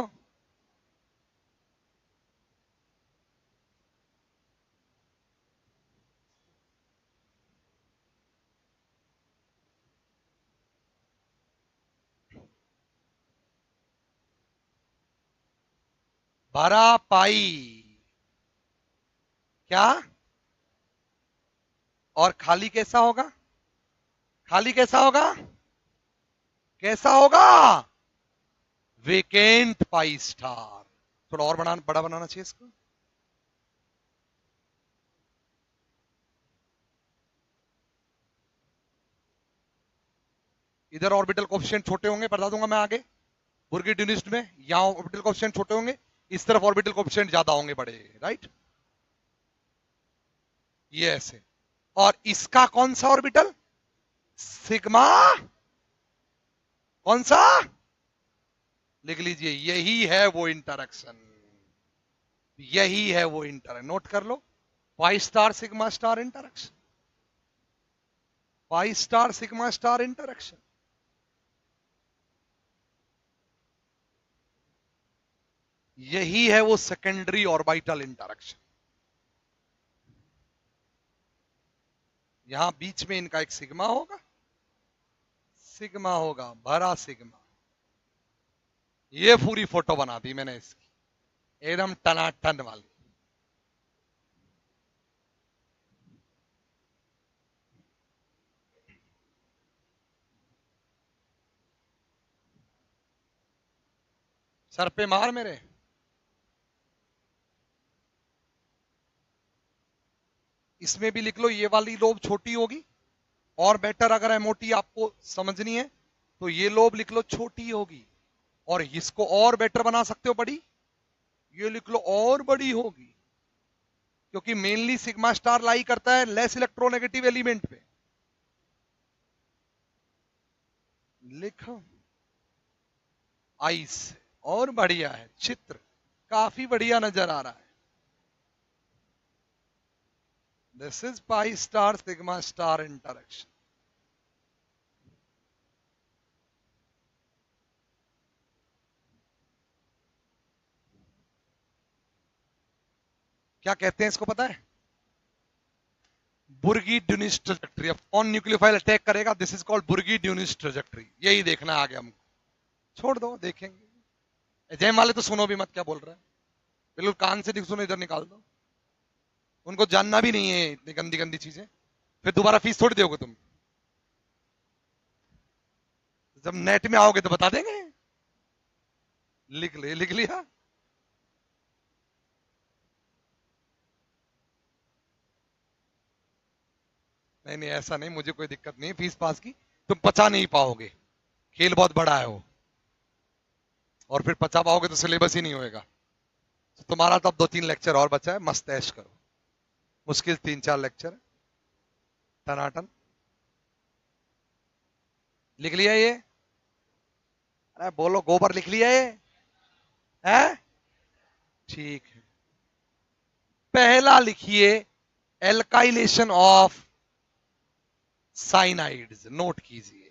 भरा पाई क्या? और खाली कैसा होगा? खाली कैसा होगा? कैसा होगा? Vacant pi star. थोड़ा और बड़ा बनाना चाहिए इसको। इधर ऑर्बिटल कोफिशिएंट छोटे होंगे, बता दूंगा मैं आगे बुर्गिट यूनिस्ट में। यहां ऑर्बिटल कोफिशिएंट छोटे होंगे, इस तरफ ऑर्बिटल कोफिशिएंट ज्यादा होंगे, बड़े, राइट? ये ऐसे। और इसका कौन सा ऑर्बिटल? सिग्मा। कौन सा? लिख लीजिए, यही है वो इंटरेक्शन, यही है वो इंटरेक्शन। नोट कर लो, pi star sigma star interaction, pi star sigma star interaction. यही है वो सेकेंडरी ऑर्बिटल इंटरेक्शन। यहां बीच में इनका एक सिग्मा होगा, सिग्मा होगा, भरा सिग्मा। ये पूरी फोटो बना दी मैंने इसकी। एकदम टनाटन वाली। सर पे मार मेरे। इसमें भी लिख लो, ये वाली लोब छोटी होगी, और बेटर अगर एमओटी आपको समझनी है तो ये लोब लिख लो छोटी होगी, और इसको और बेटर बना सकते हो बड़ी, ये लिख लो और बड़ी होगी, क्योंकि मेनली सिग्मा स्टार लाई करता है लेस इलेक्ट्रोनेगेटिव एलिमेंट पे। लिखो आइस, और बढ़िया है चित्र, काफी बढ़िया नजर आ रहा है। This is pi star sigma star interaction. क्या कहते हैं इसको पता है? बुर्गी ड्यूनिस ट्रजेक्टरी। अब कौन न्यूक्लियोफाइल अटैक करेगा, this is called Burgi ड्यूनिस trajectory. यही देखना आगे हमको, छोड़ दो देखेंगे। जैम वाले तो सुनो भी मत क्या बोल रहा है, बिल्कुल कान से सुनो, इधर निकाल दो। उनको जानना भी नहीं है इतनी गंदी गंदी चीजें, फिर दोबारा फीस थोड़ी दोगे तुम, जब नेट में आओगे तो बता देंगे। लिख लिया। नहीं नहीं ऐसा नहीं, मुझे कोई दिक्कत नहीं फीस पास की, तुम पचा नहीं पाओगे, खेल बहुत बड़ा है वो, और फिर पचा पाओगे तो सिलेबस ही नहीं होएगा। तो तुम्हारा तो अब 2-3 लेक्चर और बचा है, मस्त ऐश करो, मुश्किल 3-4 लेक्चर टनाटन। लिख लिया ये? अरे बोलो गोबर, लिख लिया ये है? ठीक है, पहला लिखिए एल्काइलेशन ऑफ साइनाइड्स, नोट कीजिए।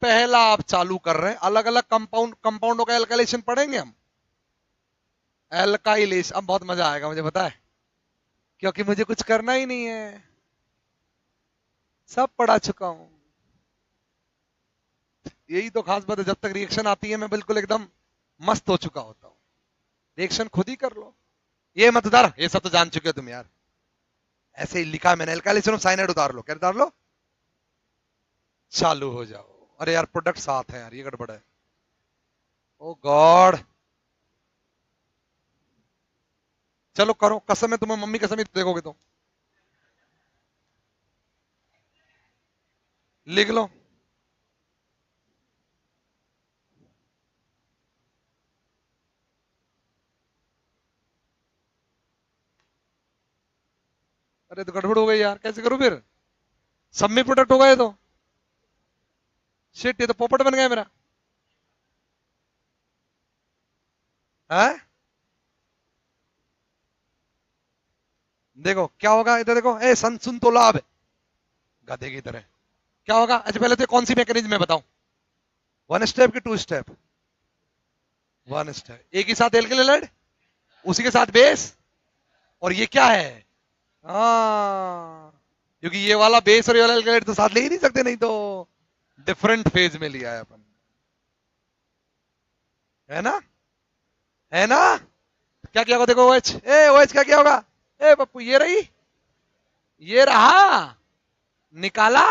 पहला आप चालू कर रहे हैं, अलग अलग कंपाउंडों का एल्काइलेशन पढ़ेंगे हम। एल्काइलेशन अब बहुत मजा आएगा, मुझे पता है, क्योंकि मुझे कुछ करना ही नहीं है, सब पढ़ा चुका हूं। यही तो खास बात है, जब तक रिएक्शन आती है मैं बिल्कुल एकदम मस्त हो चुका होता हूं। रिएक्शन खुद ही कर लो, ये मत उतार, ये सब तो जान चुके हो तुम यार। ऐसे ही लिखा मैंने, एल्काइलेशन ऑफ साइनाइड उतार लो, क्या उतार लो, चालू हो जाओ। अरे यार प्रोडक्ट साथ है यार, ये गड़बड़ है। ओ गॉड, चलो करो, कसम है तुम्हें, मम्मी कसम ही देखोगे तो। लिख लो। अरे तो गड़बड़ हो गई यार, कैसे करूं फिर? सब में प्रोडक्ट होगा ये तो, शिट, ये तो पोपट बन गया मेरा है। देखो क्या होगा, इधर देखो, ए सन सुन तो लाभ, गधे की तरह। क्या होगा? अच्छा पहले तो कौन सी मैकेनिज्म है बताओ, 1 स्टेप की 2 स्टेप? 1 स्टेप, एक ही साथ एल्केलाइड, उसी के साथ बेस, और ये क्या है? हाँ, क्योंकि ये वाला बेस और ये वाला एल्केलाइड तो साथ ले ही नहीं सकते, नहीं तो डिफरेंट फेज में लिया है अपन, है ना? है ना? क्या किया होगा देखो, OH, ए OH क्या किया होगा? ए पप्पू ये रही, ये रहा, निकाला,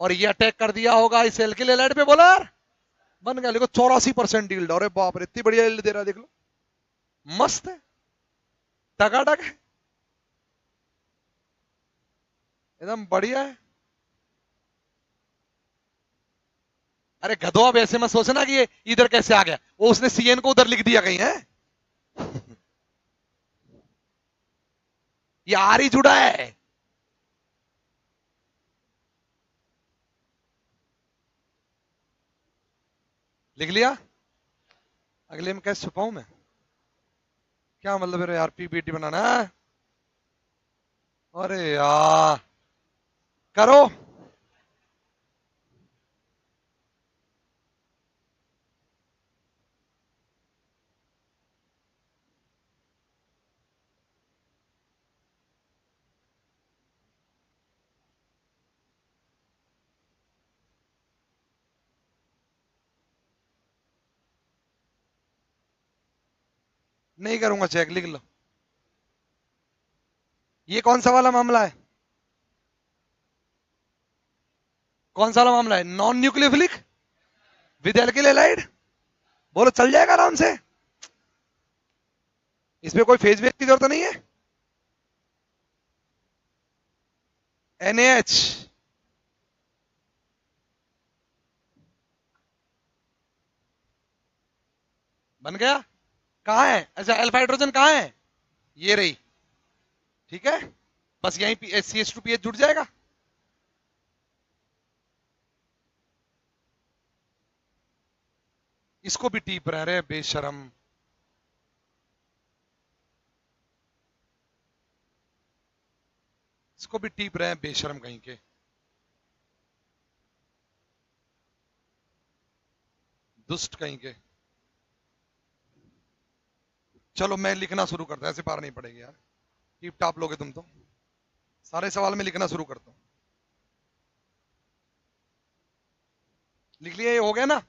और ये अटैक कर दिया होगा इस एल्केलाइड पे, बोला यार, बन गया। देखो 84% यील्ड, अरे बाप रे, इतनी बढ़िया यील्ड दे रहा है, देख लो, मस्त है, टकाटक है, एकदम बढ़िया है। अरे गधो, अब ऐसे मत सोचना कि ये इधर कैसे आ गया, वो उसने CN को उधर लिख दिया कहीं है। ये आर ही जुड़ा है। लिख लिया? अगले में कैसे छुपाऊं मैं? क्या मतलब है यार, PPT बनाना है? अरे यार, करो। नहीं करूंगा चेक, लिख लो। ये कौन सा वाला मामला है? कौन सा वाला मामला है? Non nucleophilic with alkyl halide. बोलो चल जाएगा आराम से, इसमें कोई फेज वेज की जरूरत नहीं है। NaH बन गया। कहां है? अच्छा अल्फा हाइड्रोजन कहां है? ये रही, ठीक है। बस यहीं CH2PH जुड़ जाएगा। इसको भी टीप रह रहे बेशरम। इसको भी टीप रहे हैं बेशरम कहीं के। दुष्ट कहीं के। चलो मैं लिखना शुरू करता हूं, ऐसे पार नहीं पड़ेगी यार, टीप टाप लोगे तुम तो। सारे सवाल में लिखना शुरू करता हूं। लिख लिया? ये हो गया ना?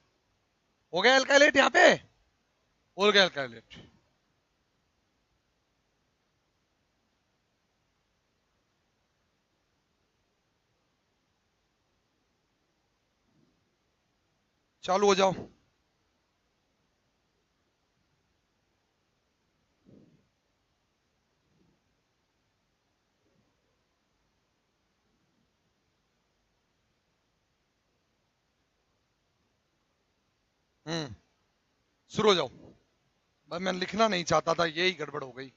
हो गया एल्काइलेट यहां पे? हो गया एल्काइलेट। चालू हो जाओ। शुरू हो जाओ। बस मैं लिखना नहीं चाहता था, यही गड़बड़ हो गई।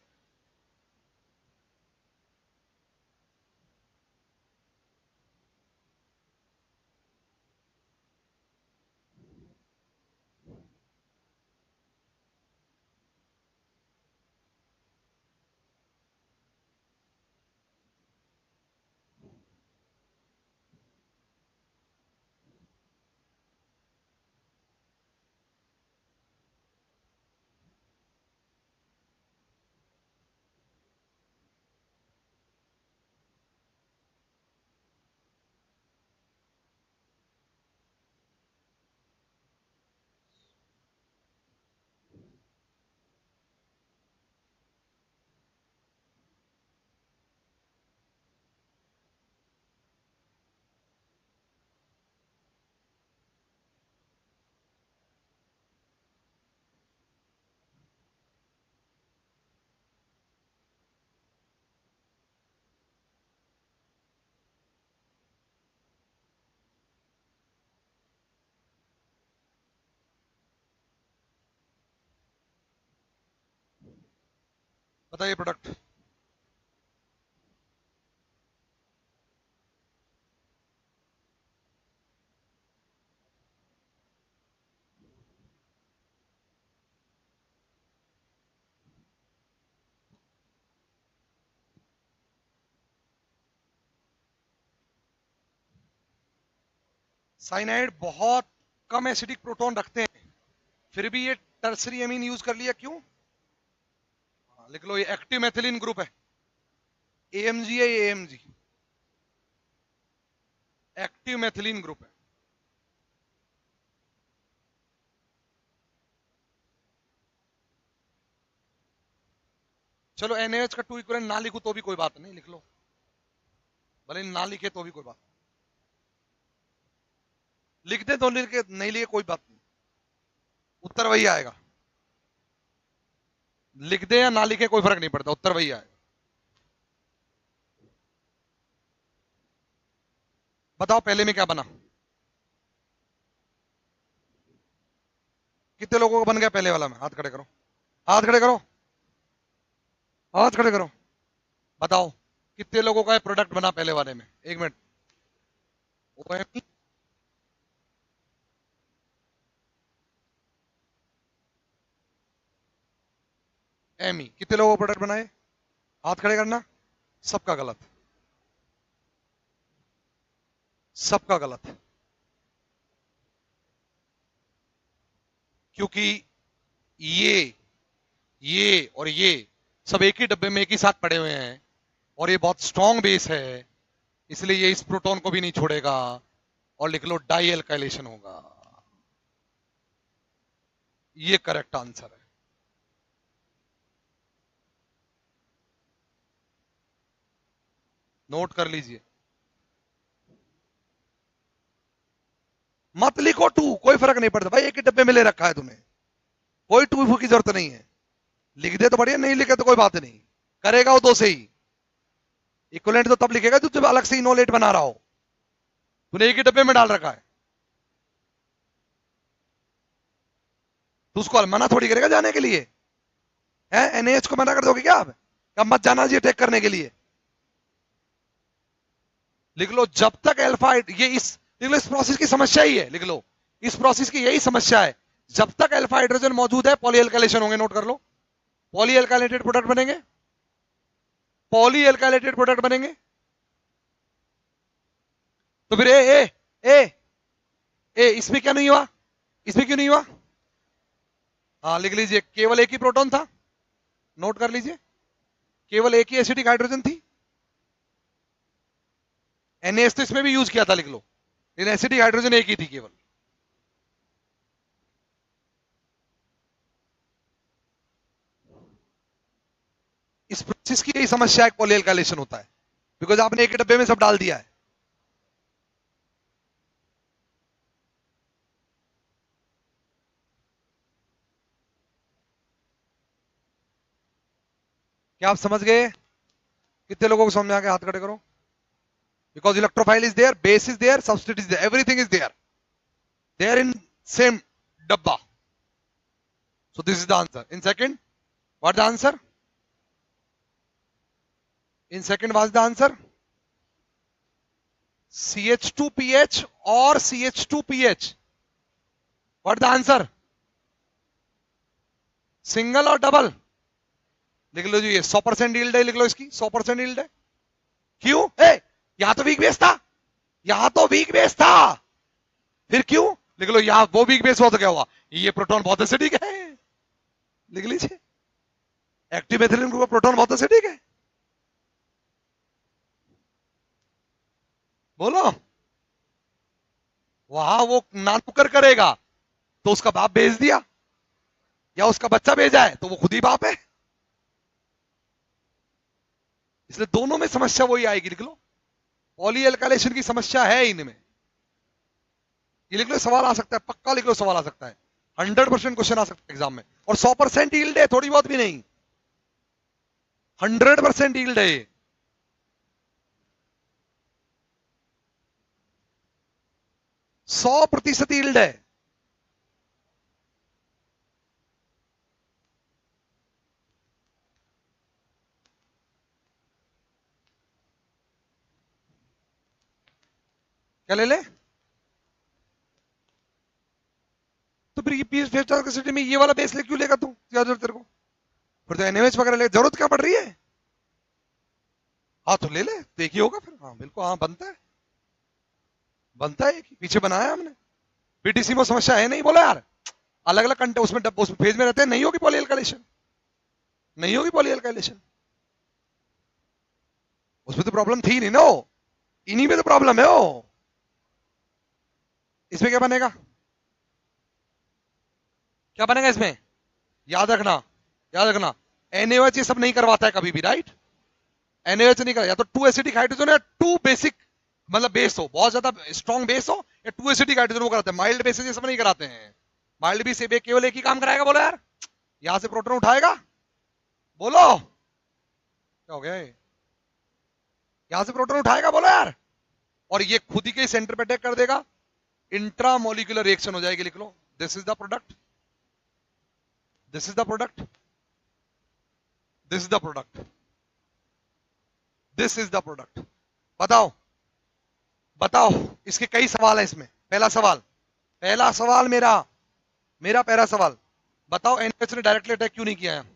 बताइए प्रोडक्ट। साइनाइड बहुत कम एसिडिक प्रोटॉन रखते हैं, फिर भी ये टर्सरी एमीन यूज कर लिया, क्यों? लिख लो, ये एक्टिव मेथिलीन ग्रुप है। AMG है, AMG एक्टिव मेथिलीन ग्रुप है। चलो NaH का 2 इक्विवेलेंट ना लिखूं तो भी कोई बात नहीं, लिख लो, भले ना लिखे तो भी कोई बात। लिख दे तो लिखे, नहीं लिखे कोई बात नहीं, उत्तर वही आएगा। लिख दे या ना लिखे कोई फर्क नहीं पड़ता, उत्तर वही आएगा। बताओ पहले में क्या बना? कितने लोगों का बन गया पहले वाला में? हाथ खड़े करो, हाथ खड़े करो, हाथ खड़े करो। बताओ कितने लोगों का प्रोडक्ट बना पहले वाले में? एक मिनट। एमी कितने लोगों को प्रोडक्ट बनाए? हाथ खड़े करना। सबका गलत, सबका गलत। क्योंकि ये और ये सब एक ही डब्बे में एक ही साथ पड़े हुए हैं, और ये बहुत स्ट्रॉन्ग बेस है, इसलिए ये इस प्रोटॉन को भी नहीं छोड़ेगा, और लिख लो डाई एल्काइलेशन होगा। ये करेक्ट आंसर है। नोट कर लीजिए, मत लिखो टू, कोई फर्क नहीं पड़ता भाई, एक ही डब्बे में ले रखा है तुम्हें, कोई टू की जरूरत नहीं है। लिख दे तो बढ़िया, नहीं लिखे तो कोई बात नहीं, करेगा वो दो से ही। इक्विवेलेंट तो तब लिखेगा जब अलग से इनोलेट बना रहा हो, तूने एक ही डब्बे में डाल रखा है, तो उसको मना थोड़ी करेगा जाने के लिए है। एनएच को मना कर दोगे क्या आप, कब मत जाना जी अटैक करने के लिए। लिख लो जब तक अल्फा, ये लिख लो इस प्रोसेस की समस्या ही है, लिख लो इस प्रोसेस की यही समस्या है, जब तक अल्फा हाइड्रोजन मौजूद है पॉली एल्काइलेशन होंगे, नोट कर लो, पॉली एल्काइलेटेड प्रोडक्ट बनेंगे, पॉली एल्काइलेटेड प्रोडक्ट बनेंगे। तो फिर ए ए ए ए इसमें क्या नहीं हुआ, इसमें क्यों नहीं हुआ? हाँ लिख लीजिए, केवल एक ही प्रोटॉन था, नोट कर लीजिए, केवल एक ही एसिडिक हाइड्रोजन थी। एनएस तो इसमें भी यूज किया था, लिख लो, लेकिन एसिडिक हाइड्रोजन एक ही थी केवल। इस प्रोसेस की यही समस्या है, पॉली एल्काइलेशन होता है, बिकॉज आपने एक डब्बे में सब डाल दिया है। क्या आप समझ गए? कितने लोगों को समझ में आ गया, हाथ खड़े करो। Because electrophile is there, base is there, substrate is there, everything is there, there in same डब्बा। So this is the answer. In second, what the answer? In second, what's the answer? CH2PH or CH2PH? What the answer? Single और double? लिख लो जी, ये 100% yield है, लिख लो इसकी 100% yield है। क्यों? यहां तो वीक बेस था, यहां तो वीक बेस था, फिर क्यों? लिख लो यहां वो वीक बेस हुआ तो क्या हुआ, ये प्रोटॉन बहुत एसिडिक है, लिख लीजिए, एक्टिव एथिलीन ग्रुप प्रोटॉन बहुत एसिडिक है। बोलो, वहां वो नानुकर करेगा तो उसका बाप भेज दिया, या उसका बच्चा भेजा है तो वो खुद ही बाप है, इसलिए दोनों में समस्या वही आएगी। लिख लो, पॉली एल्काइलेशन की समस्या है इनमें, ये लिख लो, सवाल आ सकता है, पक्का लिख लो, सवाल आ सकता है, 100% क्वेश्चन आ सकता है एग्जाम में, और 100% यील्ड है, थोड़ी बहुत भी नहीं, 100% यील्ड है, 100% यील्ड है। क्या ले ले? तो फिर ये पीएच कैपेसिटी में ये वाला बेस ले क्यों लेगा तू, क्या जरूरत तेरे को, फिर तो एनएच वगैरह ले, जरूरत क्या पड़ रही है? हाँ तो ले ले, तो एक ही होगा फिर, हाँ बिल्कुल, हाँ बनता है, बनता है, एक ही पीछे बनाया हमने, बीटीसी में समस्या है नहीं, बोला यार, अलग अलग कंटे उसमें उसमें फेज में रहते हैं, नहीं होगी पॉली एल्काइलेशन, नहीं होगी पॉली एल्काइलेशन, उसमें तो प्रॉब्लम थी नहीं ना, इन्हीं में तो प्रॉब्लम है। इसमें क्या बनेगा, क्या बनेगा इसमें, याद रखना, याद रखना, एनएच ये सब नहीं करवाता है कभी भी, राइट, एनएच नहीं करता, या तो टू एसिडिक हाइड्रोजन या टू बेसिक, मतलब बेस हो, बहुत ज्यादा स्ट्रॉन्ग बेस हो, या टू एसिडिक हाइड्रोजन वो कराते हैं, माइल्ड बेसिस ये सब नहीं कराते हैं, माइल्ड भी से केवल एक ही काम कराएगा, बोलो यार, यहां से प्रोटॉन उठाएगा, बोलो क्या हो गया, यहां से प्रोटॉन उठाएगा, बोलो यार, और ये खुद ही के सेंटर पे अटैक कर देगा, इंट्रामोलिकुलर रिएक्शन हो जाएगी, लिख लो, this is the product, this is the product, this is the product, this is the product. बताओ, बताओ, इसके कई सवाल है इसमें, पहला सवाल, पहला सवाल मेरा, मेरा पहला सवाल, बताओ एनएच ने डायरेक्टली अटैक क्यों नहीं किया है,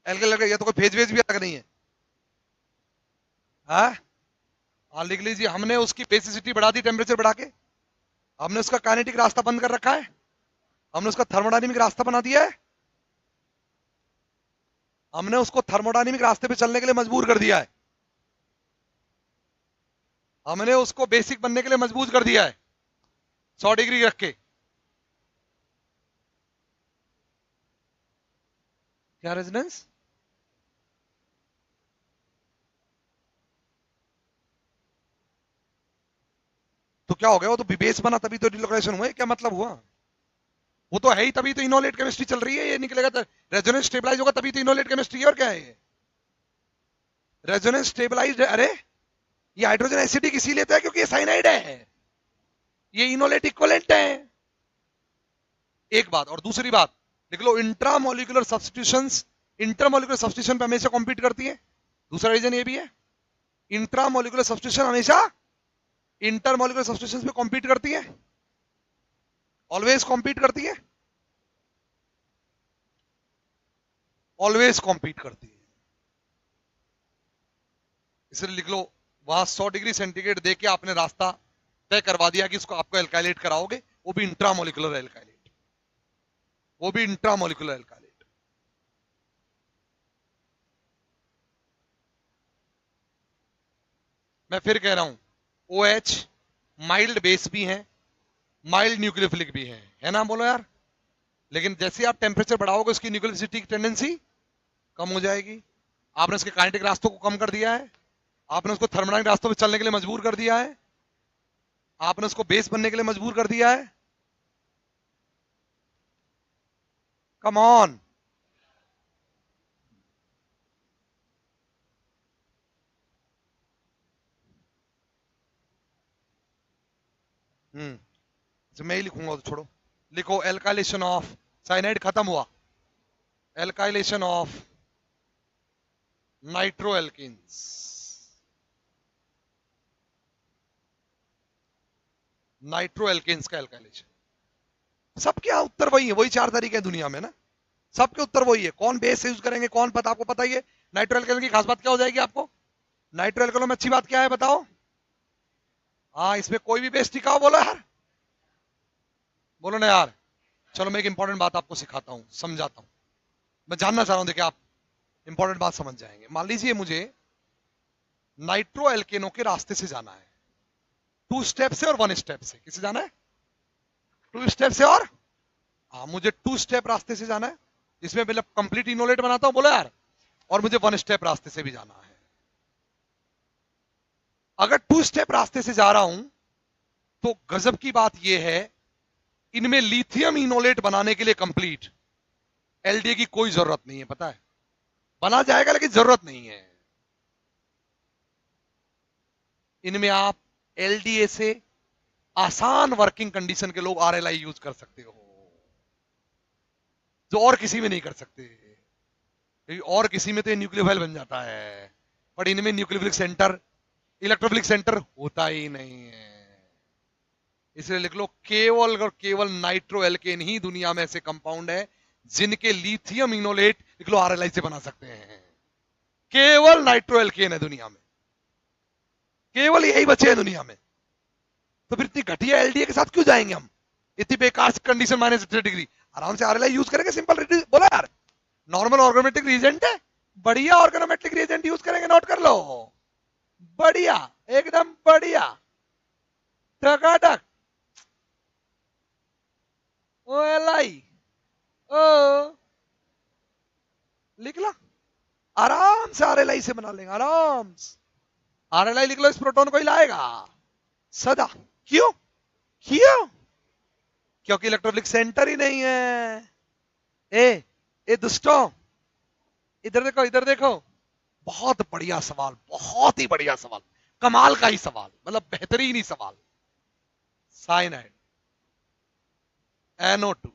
एल्केल लगा, या तो कोई फेज वेज भी अलग नहीं है, हाँ लिख लीजिए, हमने उसकी बेसिसिटी बढ़ा दी, टेम्परेचर बढ़ा के, हमने उसका काइनेटिक रास्ता बंद कर रखा है, हमने उसका थर्मोडायनेमिक रास्ता बना दिया है, हमने उसको थर्मोडायनेमिक रास्ते पे चलने के लिए मजबूर कर दिया है, हमने उसको बेसिक बनने के लिए मजबूर कर दिया है, 100 डिग्री रख के, क्या रेजोनेंस, क्या हो गया, वो तो बेस बना तभी तो डिलोकलाइजेशन हुआ, क्या मतलब हुआ? वो तो है ही तभी तो इनोलेट केमिस्ट्री चल रही है, ये निकलेगा तो रेजोनेंस स्टेबलाइज होगा तभी तो इनोलेट केमिस्ट्री है, और क्या है ये? रेजोनेंस स्टेबलाइज, अरे ये हाइड्रोजन एसिडिक इसीलिए तो है क्योंकि ये साइनाइड है, ये इनोलेट इक्विवेलेंट है। एक बात, और दूसरी बात लिख लो, इंट्रामोलिकुलर सब्स्टिट्यूशंस इंटरमोलिकुलर सब्स्टिट्यूशन पे हमेशा कॉम्पीट करती है। दूसरा रीजन ये भी है, इंट्रामोलिकुलर सब्स्टिट्यूशन हमेशा इंटरमोलिकुलर सब्स्टिट्यूशंस पे कॉम्पीट करती है, ऑलवेज कॉम्पीट करती है, ऑलवेज कॉम्पीट करती है। इसलिए लिख लो, वहां 100 डिग्री सेंटीग्रेड देके आपने रास्ता तय करवा दिया कि इसको आपको एल्काइलेट कराओगे, वो भी इंट्रामोलिकुलर एल्काइलेट, वो भी इंट्रामोलिकुलर एल्काइलेट। मैं फिर कह रहा हूं, OH माइल्ड बेस भी है, माइल्ड न्यूक्लियोफिलिक भी है ना, बोलो यार। लेकिन जैसे आप टेम्परेचर बढ़ाओगे उसकी न्यूक्लियोसिटी की टेंडेंसी कम हो जाएगी। आपने उसके काइनेटिक रास्तों को कम कर दिया है, आपने उसको थर्मोडायनामिक रास्तों पर चलने के लिए मजबूर कर दिया है, आपने उसको बेस बनने के लिए मजबूर कर दिया है। Come on. मैं ही लिखूंगा तो छोड़ो, लिखो एल्काइलेशन ऑफ साइनाइड, खत्म हुआ, alkylation of nitro alkenes, nitro alkenes का एल्काइलेशन। सबके यहाँ उत्तर वही है, वही 4 तरीके हैं दुनिया में ना, सबके उत्तर वही है। कौन बेस यूज करेंगे, कौन पता, आपको पता ही है। नाइट्रो एल्काइल की खास बात क्या हो जाएगी आपको, नाइट्रो एल्काइल में अच्छी बात क्या है बताओ? हाँ, इसमें कोई भी बेस टिकाओ, बोलो यार, बोलो ना यार। चलो मैं एक इंपॉर्टेंट बात आपको सिखाता हूं, समझाता हूं, मैं जानना चाह रहा हूं, देखिए आप इंपॉर्टेंट बात समझ जाएंगे। मान लीजिए मुझे नाइट्रो एल्केनो के रास्ते से जाना है, 2 स्टेप से और 1 स्टेप से, किसे जाना है? 2 स्टेप से और, हाँ मुझे 2 स्टेप रास्ते से जाना है, इसमें मतलब कंप्लीट इनोलेट बनाता हूं, बोलो यार, और मुझे 1 स्टेप रास्ते से भी जाना है। अगर 2 स्टेप रास्ते से जा रहा हूं तो गजब की बात यह है, इनमें लिथियम इनोलेट बनाने के लिए कंप्लीट LDA की कोई जरूरत नहीं है, पता है, बना जाएगा लेकिन जरूरत नहीं है। इनमें आप LDA से आसान वर्किंग कंडीशन के लोग RLI यूज कर सकते हो, जो और किसी में नहीं कर सकते। और किसी में तो न्यूक्लियोफाइल बन जाता है, पर इनमें न्यूक्लियोफिलिक सेंटर, इलेक्ट्रोफिलिक सेंटर होता ही नहीं है। इसलिए लिख लो, केवल और केवल नाइट्रो एल्केन ही दुनिया में ऐसे कंपाउंड है जिनके लिथियम इनोलेट लिख लो RLI से बना सकते हैं। केवल नाइट्रो एल्केन है दुनिया में, केवल यही बचे हैं दुनिया में। तो फिर इतनी घटिया LDA के साथ क्यों जाएंगे हम, इतनी बेकार कंडीशन -3 डिग्री, आराम से RLI यूज करेंगे, सिंपल बोला यार, नॉर्मल ऑर्गेनोमेट्रिक रिएजेंट है, बढ़िया ऑर्गेनोमेट्रिक रिएजेंट यूज करेंगे, नोट कर लो, बढ़िया, एकदम बढ़िया, टकाटक। OLI ओ लिख लो, आराम से RLI से बना लेंगे, आराम से RLI लिख लो, इस प्रोटॉन को ही लाएगा सदा। क्यों? क्यों? क्योंकि इलेक्ट्रोफिलिक सेंटर ही नहीं है। ए दुष्टों, इधर देखो, इधर देखो, बहुत बढ़िया सवाल, बहुत ही बढ़िया सवाल, कमाल का ही सवाल, मतलब बेहतरीन ही सवाल। Cyanide, NO2,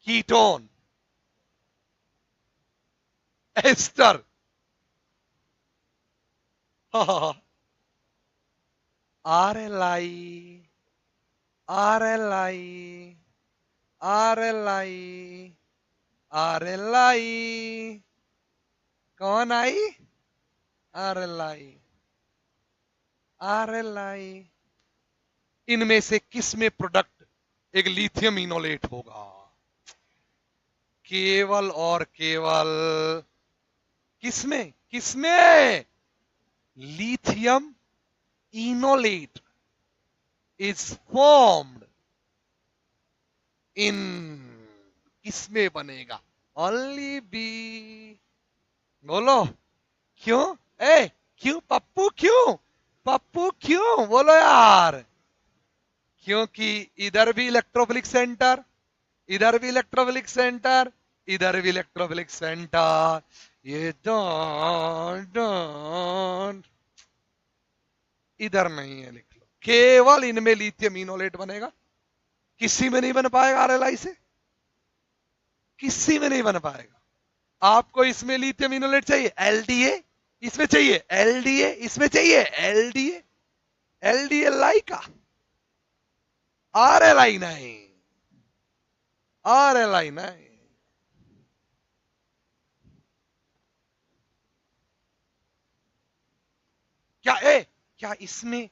ketone, ester, RLI, RLI, RLI, RLI, कौन आई? RLI, RLI। इनमें से किस में प्रोडक्ट एक लिथियम इनोलेट होगा? केवल और केवल किसमें, किसमें? Lithium enolate is formed in, किसमें बनेगा? Only B. बोलो क्यों? क्यों पप्पू, क्यों पप्पू, क्यों? बोलो यार, क्योंकि इधर भी इलेक्ट्रोफिलिक सेंटर, इधर भी इलेक्ट्रोफिलिक सेंटर, इधर भी इलेक्ट्रोफिलिक सेंटर, ये डॉन डॉन, इधर नहीं है, लिख लो। केवल इनमें लिथियम इनोलेट बनेगा, किसी में नहीं बन पाएगा आरएलआई से, किसी में नहीं बन पाएगा। आपको इसमें लिथियम इनोलेट चाहिए, एलडीए इसमें चाहिए, एलडीए इसमें चाहिए, एलडीए, एलडीए लाई का, आरएलआई नहीं, आरएलआई नहीं। क्या क्या इसमें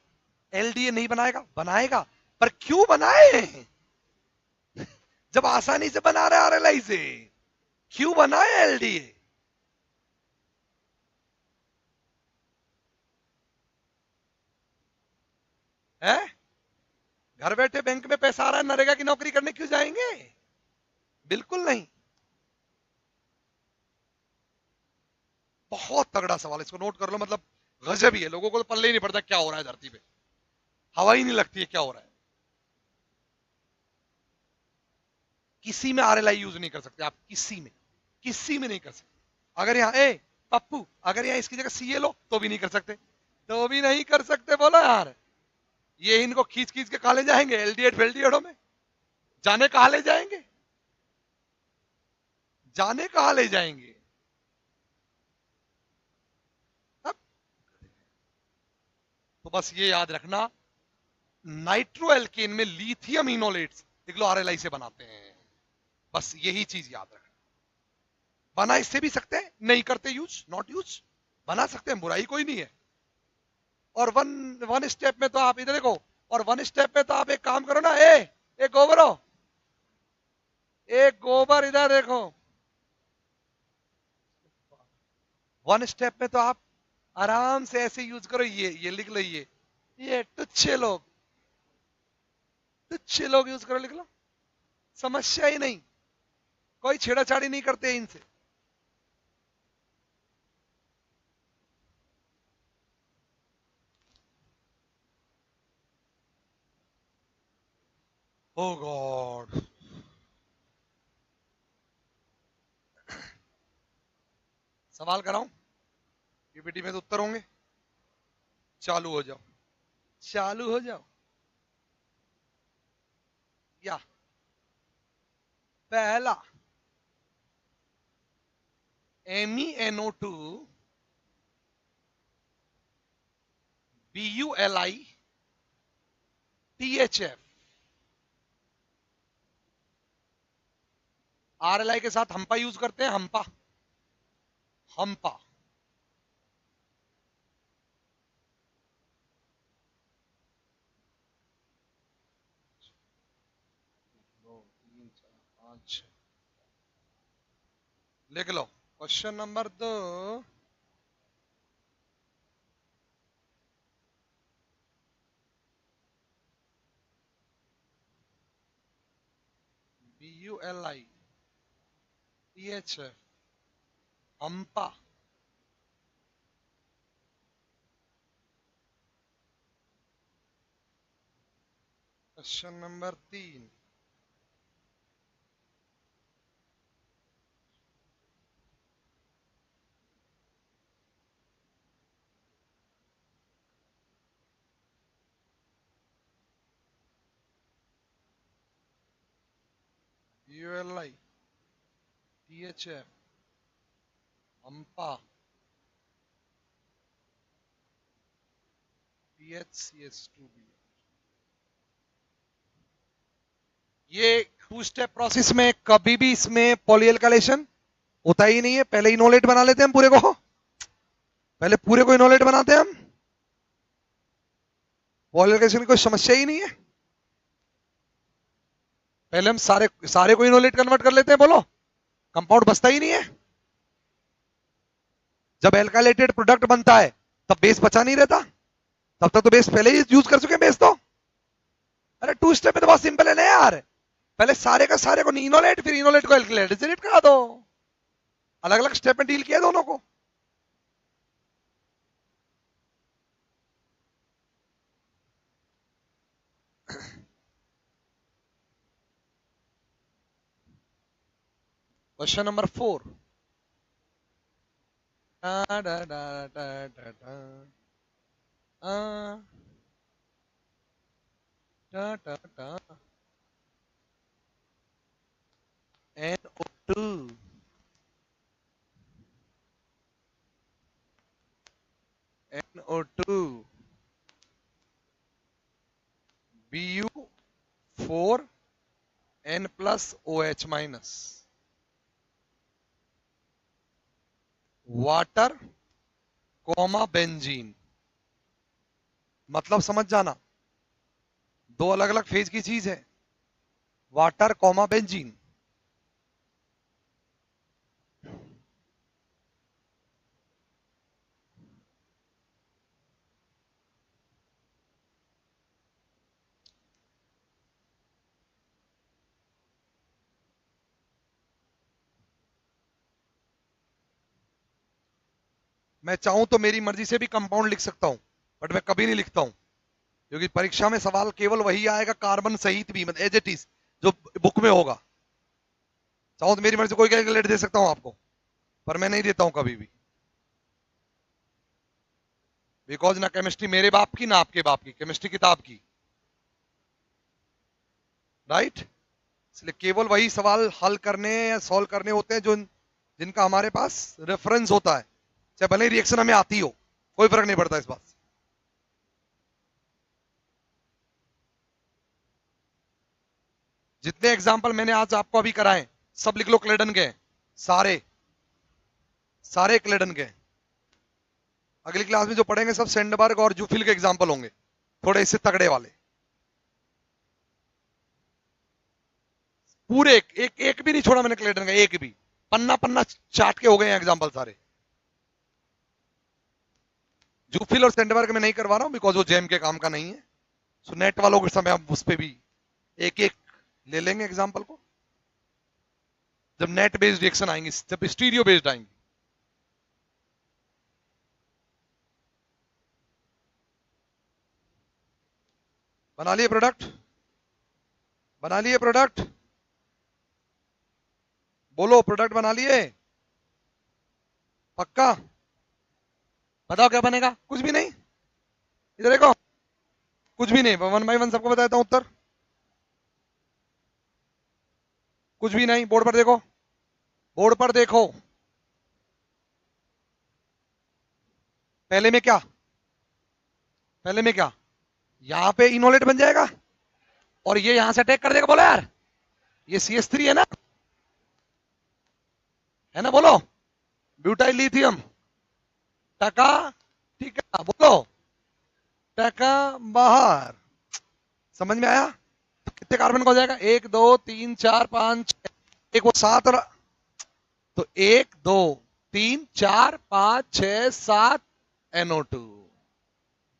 एलडीए नहीं बनाएगा? बनाएगा, पर क्यों बनाए? जब आसानी से बना रहे आरएलआई से, क्यों बनाए एलडीए? है घर बैठे बैंक में पैसा आ रहा है, नरेगा की नौकरी करने क्यों जाएंगे? बिल्कुल नहीं। बहुत तगड़ा सवाल, इसको नोट कर लो, मतलब गजब ही है। लोगों को तो पल्ले ही नहीं पड़ता क्या हो रहा है धरती पे, हवा ही नहीं लगती है क्या हो रहा है। किसी में आरएलआई यूज नहीं कर सकते आप, किसी में, किसी में नहीं कर सकते। अगर यहाँ पप्पू, अगर यहाँ इसकी जगह सीए लो तो भी नहीं कर सकते, तो भी नहीं कर सकते। बोलो यार, ये इनको खींच खींच के कहा ले जाएंगे एलडीएड फेलडीएडो में, जाने कहा ले जाएंगे, जाने कहा ले जाएंगे। अब तो बस ये याद रखना, नाइट्रो एल्केन में लिथियम इनोलेट्स देख लो आरएलआई से बनाते हैं, बस यही चीज याद रखना। बना इससे भी सकते हैं, नहीं करते यूज, नॉट यूज, बना सकते हैं, बुराई कोई नहीं है। और वन स्टेप में तो आप इधर देखो, और वन स्टेप में तो आप एक काम करो ना, ए गोबर हो, एक गोबर इधर देखो, वन स्टेप में तो आप आराम से ऐसे यूज करो, ये लिख लो, ये तुच्छे लोग यूज करो, लिख लो, समस्या ही नहीं, कोई छेड़ाछाड़ी नहीं करते इनसे। ओ गॉड, सवाल कराऊं? पीपीटी में तो उत्तर होंगे। चालू हो जाओ, चालू हो जाओ। या पहला, MEnO2 BuLi THF, आरएलआई के साथ हम्पा यूज करते हैं, हम्पा, हम्पा। लिख लो question number 2, BuLi THF HMPA. Question number 3, BuLi THF HMPA PHCH2B। ये टू स्टेप प्रोसेस में कभी भी इसमें पॉलीएल्काइलेशन होता ही नहीं है। पहले इनोलेट बना लेते हैं हम पूरे को, पहले पूरे को इनोलेट बनाते हैं हम, पॉलीएल्काइलेशन की कोई समस्या ही नहीं है। पहले हम सारे को इनोलेट कन्वर्ट कर लेते हैं, बोलो कंपाउंड बचता ही नहीं है। जब एल्काइलेटेड प्रोडक्ट बनता है तब बेस बचा नहीं रहता, तब तक तो बेस पहले ही यूज कर चुके हैं बेस तो। अरे टू स्टेप में तो बहुत सिंपल है ना यार, पहले सारे का सारे को इनोलेट, फिर इनोलेट को एल्काइलेट करा दो, अलग अलग स्टेप में डील किया दोनों को। Question number 4। da, da, da, da, da, da. Da, da, da. NO2 NO2 Bu4 N plus OH minus water comma benzene. मतलब समझ जाना, दो अलग अलग फेज की चीज है, वाटर कोमा बेंजीन। मैं चाहूं तो मेरी मर्जी से भी कंपाउंड लिख सकता हूं, बट मैं कभी नहीं लिखता हूं, क्योंकि परीक्षा में सवाल केवल वही आएगा कार्बन सहित भी, मतलब एज इट इज, जो बुक में होगा। चाहूं तो मेरी मर्जी कोई कैलकुलेट दे सकता हूं आपको, पर मैं नहीं देता हूं कभी भी, बिकॉज ना केमिस्ट्री मेरे बाप की ना आपके बाप की, केमिस्ट्री किताब की, राइट। इसलिए केवल वही सवाल हल करने या सॉल्व करने होते हैं जो जिनका हमारे पास रेफरेंस होता है, चाहे भले रिएक्शन हमें आती हो, कोई फर्क नहीं पड़ता इस बात से। जितने एग्जाम्पल मैंने आज आपको अभी कराए सब लिख लो क्लेडन के, सारे सारे क्लेडन के। अगली क्लास में जो पढ़ेंगे सब सेंडबर्ग और जूफिल के एग्जाम्पल होंगे, थोड़े इससे तगड़े वाले। पूरे एक भी नहीं छोड़ा मैंने क्लेडन का, एक भी पन्ना पन्ना चाट के हो गए एग्जाम्पल सारे। जूफिल और सेंडबर्ग में नहीं करवा रहा हूं बिकॉज वो जेम के काम का नहीं है। सो नेट वालों के समय आप उस पर भी एक एक ले लेंगे एग्जाम्पल को, जब नेट बेस्ड रिएक्शन आएंगे, जब स्टीरियो बेस्ड आएंगे। बना लिए प्रोडक्ट, बना लिए प्रोडक्ट, बोलो प्रोडक्ट बना लिए, पक्का? बताओ क्या बनेगा? कुछ भी नहीं, इधर देखो, कुछ भी नहीं। वन बाय वन सबको बताता हूं उत्तर। कुछ भी नहीं, बोर्ड पर देखो, बोर्ड पर देखो। पहले में क्या, पहले में क्या, यहां पे इनोलेट बन जाएगा और ये यहां से अटैक कर देगा। बोलो यार, ये CH3 है ना, बोलो। ब्यूटाइल लिथियम, टका, ठीक है, बोलो टका बाहर। समझ में आया? तो कितने कार्बन का हो जाएगा? 1 2 3 4 5 6, एक वो 7, तो 1 2 3 4 5 6 7 NO2।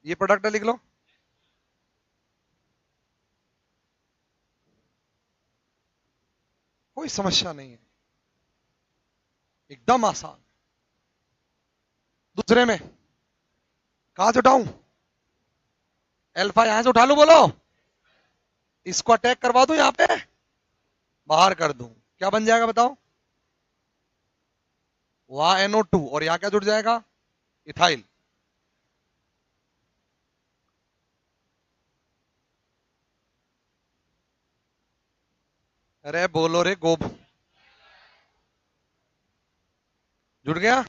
ये प्रोडक्ट लिख लो। कोई समस्या नहीं है, एकदम आसान। दूसरे में कहां से उठाऊं? अल्फा यहां से उठा लू, बोलो। इसको अटैक करवा दूं, यहां पे बाहर कर दूं, क्या बन जाएगा बताओ? वहां NO2 और यहां क्या जुड़ जाएगा? इथाइल। अरे बोलो रे गोब, जुड़ गया?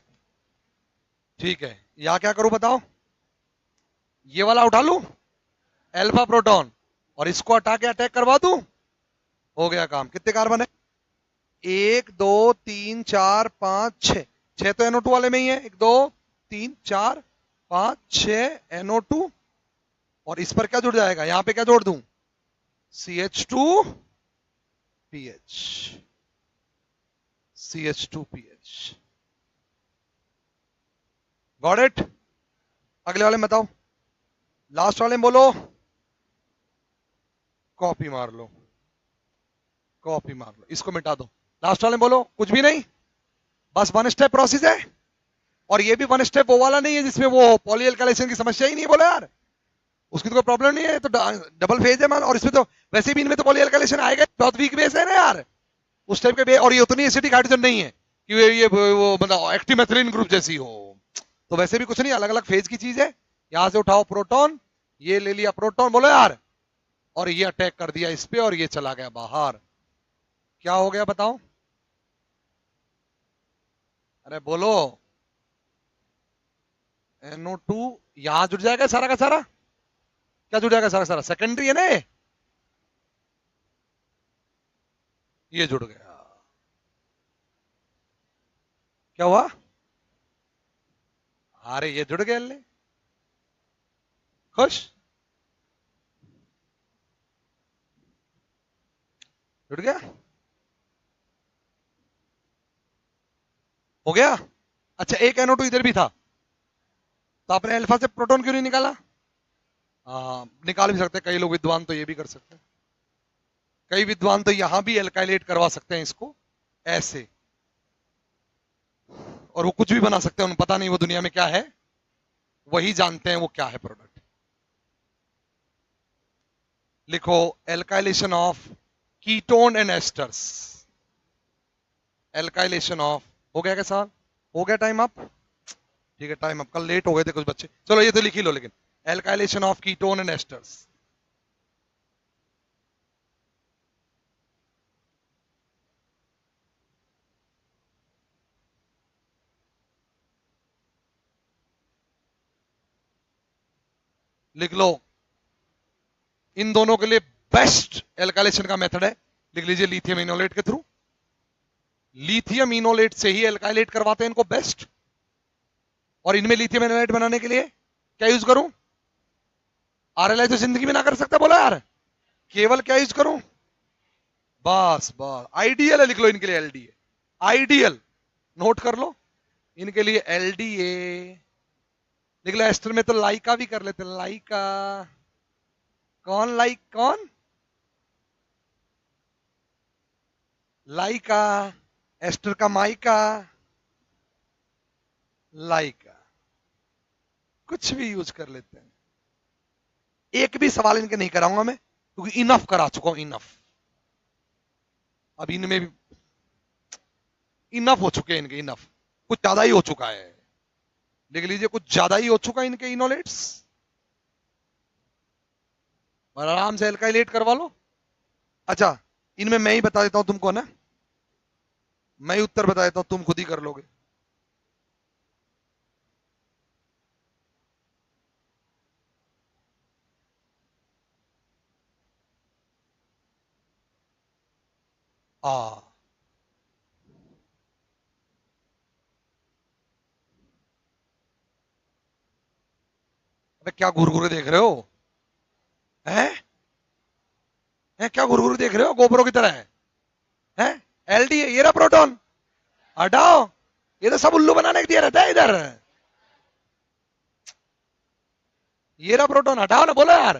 ठीक है, यहां क्या करूं बताओ? ये वाला उठा लूं अल्फा प्रोटॉन और इसको हटा के अटैक करवा दूं, हो गया काम। कितने कार्बन है? 1 2 3 4 5 6, 6 तो NO2 वाले में ही है। 1 2 3 4 5 6 NO2 और इस पर क्या जुड़ जाएगा? यहां पे क्या जोड़ दूं? CH2PH, CH2PH। Got it? अगले वाले में बताओ, लास्ट वाले में बोलो। कॉपी मार लो, कॉपी मार लो, इसको मिटा दो। लास्ट वाले में बोलो। कुछ भी नहीं, बस वन स्टेप प्रोसेस है, और ये भी वन स्टेप वो वाला नहीं है जिसमें वो पॉली एल्काइलेशन की समस्या ही नहीं है। बोलो यार, उसकी तो कोई प्रॉब्लम नहीं है, तो डबल फेज है मान, और इसमें तो वैसे भी इनमें तो पॉली एल्काइलेशन आएगा, बहुत वीक बेस है ना यार, उस टाइप के, और ये उतनी एसिडिक हाइड्रोजन नहीं है कि ये वो मतलब एक्टिमेथिलीन ग्रुप जैसी हो। तो वैसे भी कुछ नहीं, अलग अलग फेज की चीज है। यहां से उठाओ प्रोटॉन, ये ले लिया प्रोटॉन, बोलो यार, और ये अटैक कर दिया इस पे और ये चला गया बाहर। क्या हो गया बताओ? अरे बोलो। NO2 यहां जुड़ जाएगा सारा का सारा। क्या जुड़ जाएगा सारा सारा? सेकेंडरी है ना ये जुड़ गया। क्या हुआ? अरे ये जुड़ गया ले, खुश, जुड़ गया, हो गया। अच्छा एक NO2 इधर भी था, तो आपने अल्फा से प्रोटॉन क्यों नहीं निकाला? निकाल भी सकते, कई लोग विद्वान तो ये भी कर सकते हैं, कई विद्वान तो यहां भी एल्काइलेट करवा सकते हैं इसको ऐसे, और वो कुछ भी बना सकते हैं, उन्हें पता नहीं वो दुनिया में क्या है, वही जानते हैं वो क्या है प्रोडक्ट। लिखो alkylation of ketone and asters. Alkylation of, हो गया क्या सवाल? हो गया टाइम अप? ठीक है टाइम अप, कल लेट हो गए थे कुछ बच्चे, चलो ये तो लिख ही लो, लेकिन alkylation of ketone and asters. लिख लो, इन दोनों के लिए बेस्ट एल्काइलेशन का मेथड है, लिख लीजिए लिथियम इनोलेट के थ्रू। लिथियम इनोलेट से ही एल्काइलेट करवाते हैं इनको बेस्ट। और इनमें लिथियम इनोलेट बनाने के लिए क्या यूज करूं? RLI तो जिंदगी में ना कर सकता, बोला यार, केवल क्या यूज करूं? बस बस आइडियल है, लिख लो इनके लिए LDA, आइडियल, नोट कर लो इनके लिए LDA। लिख लो एस्टर में तो लाइका भी कर लेते, लाइका, कौन लाइक कौन? लाइका, एस्टर का माइका, लाइका, कुछ भी यूज कर लेते हैं। एक भी सवाल इनके नहीं कराऊंगा मैं, क्योंकि इनफ करा चुका हूं, इनफ। अब इनमें भी इनफ हो चुके हैं इनके, इनफ, कुछ ज्यादा ही हो चुका है, लिख लीजिए कुछ ज्यादा ही हो चुका है इनके इनोलेट्स, और आराम से एल्काइलेट करवा लो। अच्छा इनमें मैं ही बता देता हूं तुमको ना, मैं ही उत्तर बता देता हूं, तुम खुद ही कर लोगे। आ अबे क्या घुरघुरे देख रहे हो? हैं? हैं क्या घुरघुरे देख रहे हो गोबरों की तरह? हैं? LDA ये रहा प्रोटॉन, हटाओ, ये तो सब उल्लू बनाने के दिया रहता है इधर। ये रहा प्रोटॉन, हटाओ ना, बोलो यार,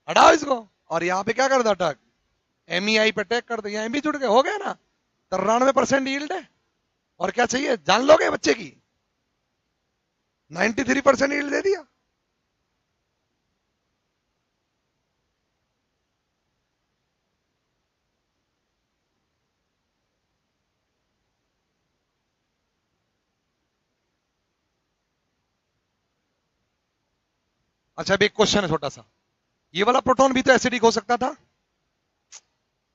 हटाओ इसको। और यहाँ पे क्या कर दो अटैक, MEI पे अटैक कर दो, यहाँ भी जुड़ गए, हो गया ना, 93% यील्ड है। और क्या चाहिए जान लोगे बच्चे की? 93% यील्ड दे दिया। अच्छा अब एक क्वेश्चन है छोटा सा, ये वाला प्रोटॉन भी तो एसिडिक हो सकता था,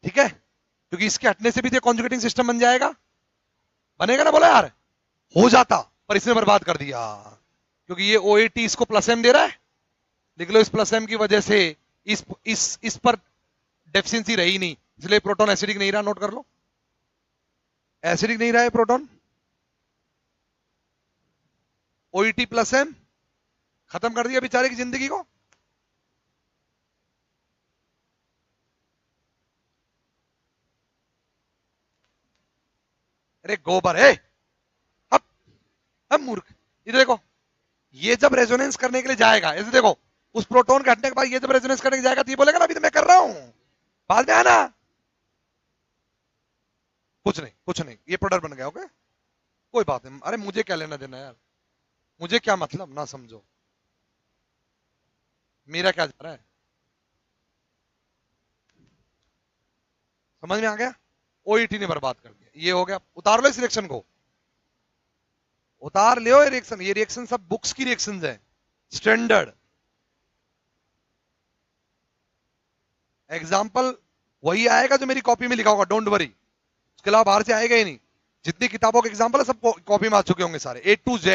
ठीक है, क्योंकि इसके हटने से भी तो कॉन्जुगेटिंग सिस्टम बन जाएगा, बनेगा ना, बोला यार, हो जाता, पर इसने बर्बाद कर दिया, क्योंकि ये OAT इसको प्लस M दे रहा है। लिख लो इस प्लस M की वजह से इस पर डेफिशिएंसी रही नहीं, इसलिए प्रोटॉन एसिडिक नहीं रहा, नोट कर लो, एसिडिक नहीं रहा है प्रोटॉन। OET प्लस M खत्म कर दिया बेचारे की जिंदगी को। अरे गोबर है, अब अब मूर्ख, इधर देखो, ये जब रेजोनेंस करने के लिए जाएगा, ऐसे देखो, उस प्रोटॉन के हटने के बाद ये जब रेजोनेंस करने के जाएगा तो ये बोलेगा ना अभी तो मैं कर रहा हूं, बाद में आना। कुछ नहीं कुछ नहीं, ये प्रोडक्ट बन गया, ओके, कोई बात नहीं, अरे मुझे क्या लेना देना यार, मुझे क्या मतलब, ना समझो, मेरा क्या जा रहा है, समझ में आ गया? ओईटी ने बर्बाद कर दिया। ये हो गया, उतार लो इस रिएक्शन को, उतार लो ये रिएक्शन सब बुक्स की रिएक्शंस है, स्टैंडर्ड। एग्जाम्पल वही आएगा जो मेरी कॉपी में लिखा होगा, डोंट वरी, उसके अलावा बाहर से आएगा ही नहीं। जितनी किताबों के एग्जाम्पल है सब कॉपी में आ चुके होंगे सारे, A to Z,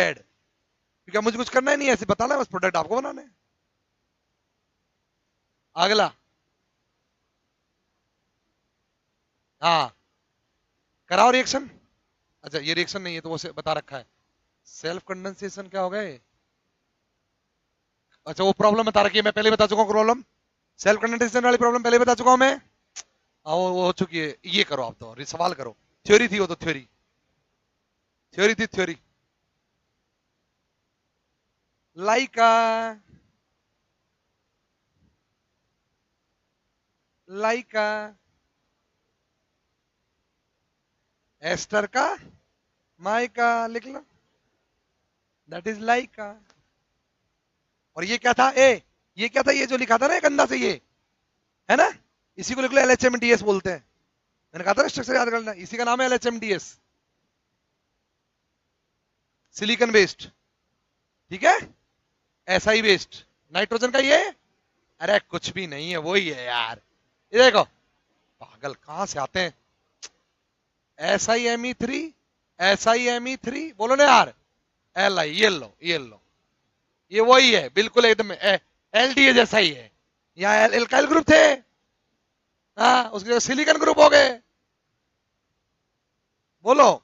क्योंकि मुझे कुछ करना ही नहीं है, ऐसे बताना है बस, प्रोडक्ट आपको बनाना है। अगला, हाँ कराओ रिएक्शन। अच्छा ये रिएक्शन नहीं है तो वो बता रखा है, सेल्फ कंडेंसेशन क्या हो गए। अच्छा वो प्रॉब्लम बता रखी है, मैं पहले बता चुका हूँ प्रॉब्लम, सेल्फ कंडेंसेशन वाली प्रॉब्लम पहले बता चुका हूं मैं। वो हो चुकी है। ये करो आप, तो सवाल करो, थ्योरी थी वो तो, थ्योरी थी, थ्योरी। लाइका, लाइका एस्टर का माइका लिख लो, दैट इज लाइका। और ये क्या था, ये क्या था, ये जो लिखा था ना कंधा से, ये है ना, इसी को लिख लो, LHMDS बोलते हैं। मैंने कहा था स्ट्रक्चर याद करना, इसी का नाम है LHMDS, सिलिकॉन वेस्ट, ठीक है, SI वेस्ट, नाइट्रोजन का ये, अरे कुछ भी नहीं है, वही है यार, ये देखो, पागल कहां से आते हैं। SiMe3, SiMe3 बोलो ना यार, Li, ये लो, ये लो, ये वही है बिल्कुल एकदम, LDA जैसा ही है। यहाँ एल्काइल ग्रुप थे, हाँ उसके सिलिकॉन ग्रुप हो गए। बोलो,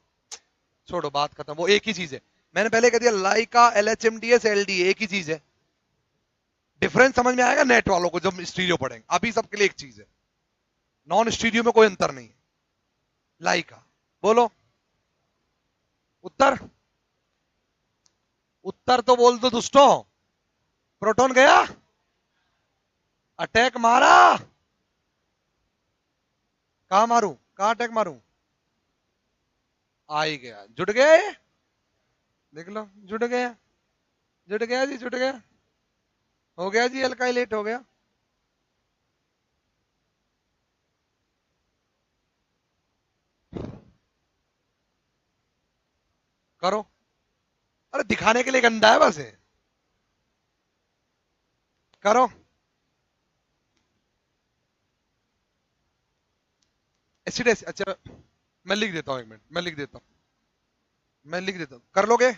छोड़ो बात खत्म, वो एक ही चीज है, मैंने पहले कह दिया, लाइका LHMDS LDA एक ही चीज है। डिफरेंस समझ में आएगा नेट वालों को जब स्टीरियो पढ़ेंगे, अभी सबके लिए एक चीज है, नॉन स्टीरियो में कोई अंतर नहीं है। लाइका बोलो, उत्तर, उत्तर तो बोल दो दुष्टों, प्रोटॉन गया, अटैक मारा, कहां मारूं, कहां अटैक मारूं, आ ही गया, जुड़ गए, देख लो जुड़ गया, जुड़ गया जी, जुड़ गया, हो गया जी, अल्काइलेट हो गया। करो, अरे दिखाने के लिए गंदा है बस, करो, एसिड, अच्छा मैं लिख देता हूं, एक मिनट मैं लिख देता हूं, मैं लिख देता हूं, कर लोगे।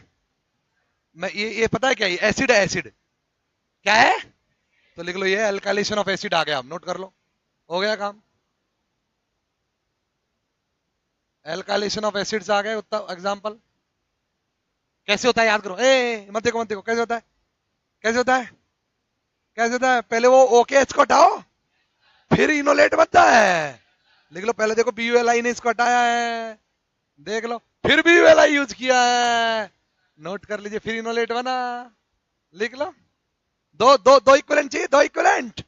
मैं ये पता है क्या, ये एसिड है, एसिड क्या है, तो लिख लो, ये अल्काइलेशन ऑफ एसिड आ गया, आप नोट कर लो, हो गया काम, एल्काइलेशन ऑफ एसिड्स आ गए। उत्तर एग्जांपल कैसे होता है याद करो, मत देखो, मत देखो, कैसे होता है, कैसे होता है, कैसे होता है, पहले वो OKH को हटाओ, फिर इनोलेट बनता है, लिख लो, पहले देखो BULI ने इसको हटाया है, देख लो, फिर BULI यूज किया है, नोट कर लीजिए, फिर इनोलेट बना, लिख लो, दो दो दो इक्विवेलेंट चाहिए, दो इक्विवेलेंट,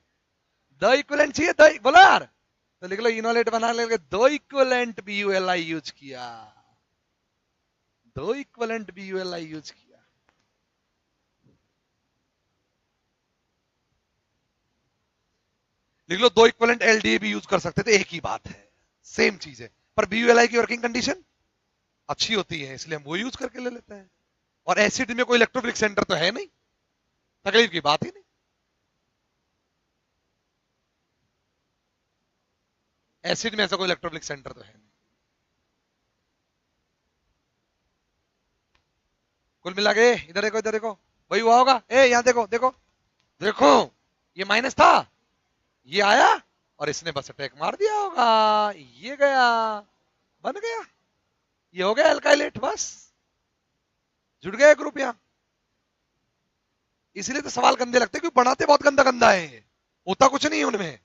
दो इक्विवेलेंट चाहिए, दो बोलो यार, तो लिख लो इनोलेट बना लेके, दो इक्विवेलेंट BULI यूज किया, दो इक्विवेलेंट BULI यूज किया। लिख लो, दो इक्विवेलेंट LDA भी यूज कर सकते थे, एक ही बात है, सेम चीज है, पर BULI की वर्किंग कंडीशन अच्छी होती है, इसलिए हम वो यूज करके ले लेते हैं। और एसिड में कोई इलेक्ट्रोफिलिक सेंटर तो है नहीं, तकलीफ की बात ही नहीं, एसिड में ऐसा कोई इलेक्ट्रोफिलिक सेंटर तो है नहीं। कुल मिला के इधर देखो, इधर देखो, वही हुआ होगा, यहां देखो, देखो देखो, ये माइनस था, ये आया, और इसने बस अटैक मार दिया होगा, ये गया, बन गया, ये हो गया अल्काइलेट, बस जुड़ गया ग्रुप यहां। इसलिए तो सवाल गंदे लगते हैं, क्योंकि बनाते बहुत गंदा गंदा है, होता कुछ नहीं है उनमें।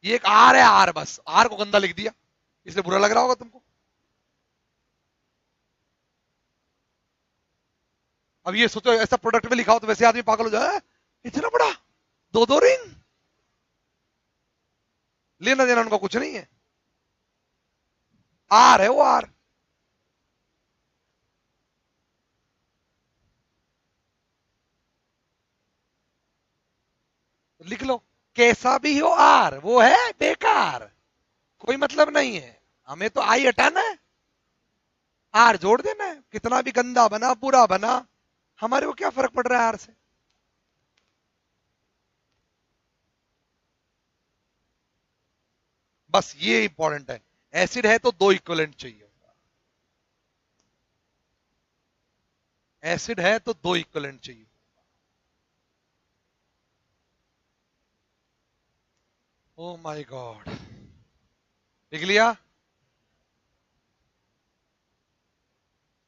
ये एक आर है, आर, बस आर को गंदा लिख दिया, इसलिए बुरा लग रहा होगा तुमको। अब ये सोचो, ऐसा प्रोडक्ट में लिखा हो तो वैसे आदमी पागल हो जाए, इतना बड़ा, दो दो रिंग, लेना देना उनका कुछ नहीं है, आर है वो, आर। लिख लो, कैसा भी हो आर, वो है बेकार, कोई मतलब नहीं है, हमें तो आई हटाना है, आर जोड़ देना है। कितना भी गंदा बना, बुरा बना, हमारे को क्या फर्क पड़ रहा है आर से। बस ये इंपॉर्टेंट है। एसिड है तो दो इक्विवेलेंट चाहिए, एसिड है तो दो इक्विवेलेंट चाहिए। ओ माय गॉड, लिख लिया।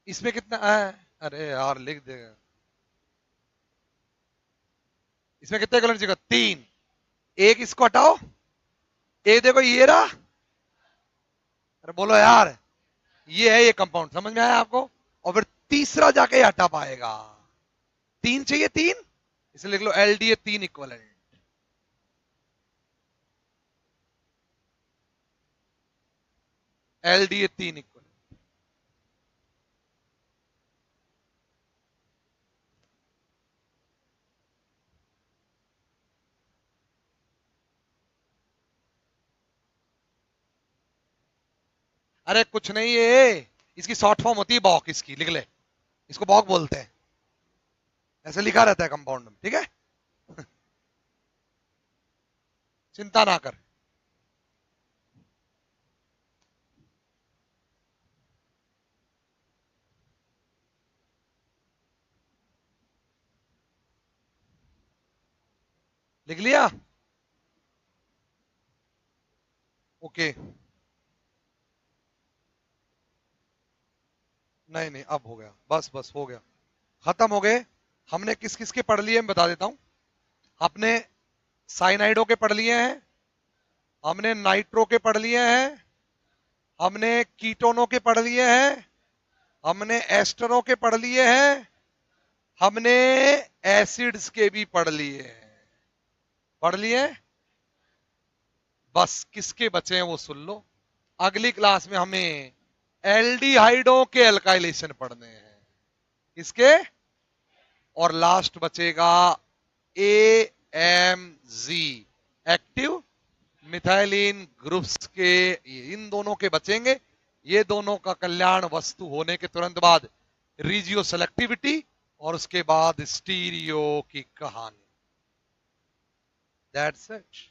इसमें कितना है, अरे यार लिख देगा। इसमें कितने इक्विवेलेंट चाहिए, तीन। एक इसको हटाओ, एक देखो ये रहा। अरे बोलो यार, ये है ये कंपाउंड, समझ में आया आपको। और फिर तीसरा जाके हटा पाएगा, तीन चाहिए, तीन। इसे लिख लो एलडीए तीन इक्विवेलेंट। एलडीए तीन इक्विवेलेंट। अरे कुछ नहीं है, इसकी शॉर्ट फॉर्म होती है बॉक, इसकी लिख ले, इसको बॉक बोलते हैं, ऐसे लिखा रहता है कंपाउंड में, ठीक है। चिंता ना कर। लिख लिया, ओके। नहीं नहीं, अब हो गया, बस बस हो गया, खत्म हो गए। हमने किस किस के पढ़ लिए मैं बता देता हूं। आपने साइनाइडो के पढ़ लिए हैं, हमने नाइट्रो के पढ़ लिए हैं, हमने कीटोनों के पढ़ लिए हैं, हमने एस्टरों के पढ़ लिए हैं, हमने एसिड्स के भी पढ़ लिए हैं। पढ़ लिए। बस किसके बचे हैं वो सुन लो। अगली क्लास में हमें एल्डिहाइडों के एल्काइलेशन पढ़ने हैं, इसके। और लास्ट बचेगा AMG, एक्टिव मिथाइलिन ग्रुप्स के, इन दोनों के बचेंगे। ये दोनों का कल्याण वस्तु होने के तुरंत बाद रीजियो सेलेक्टिविटी, और उसके बाद स्टीरियो की कहानी। That's it.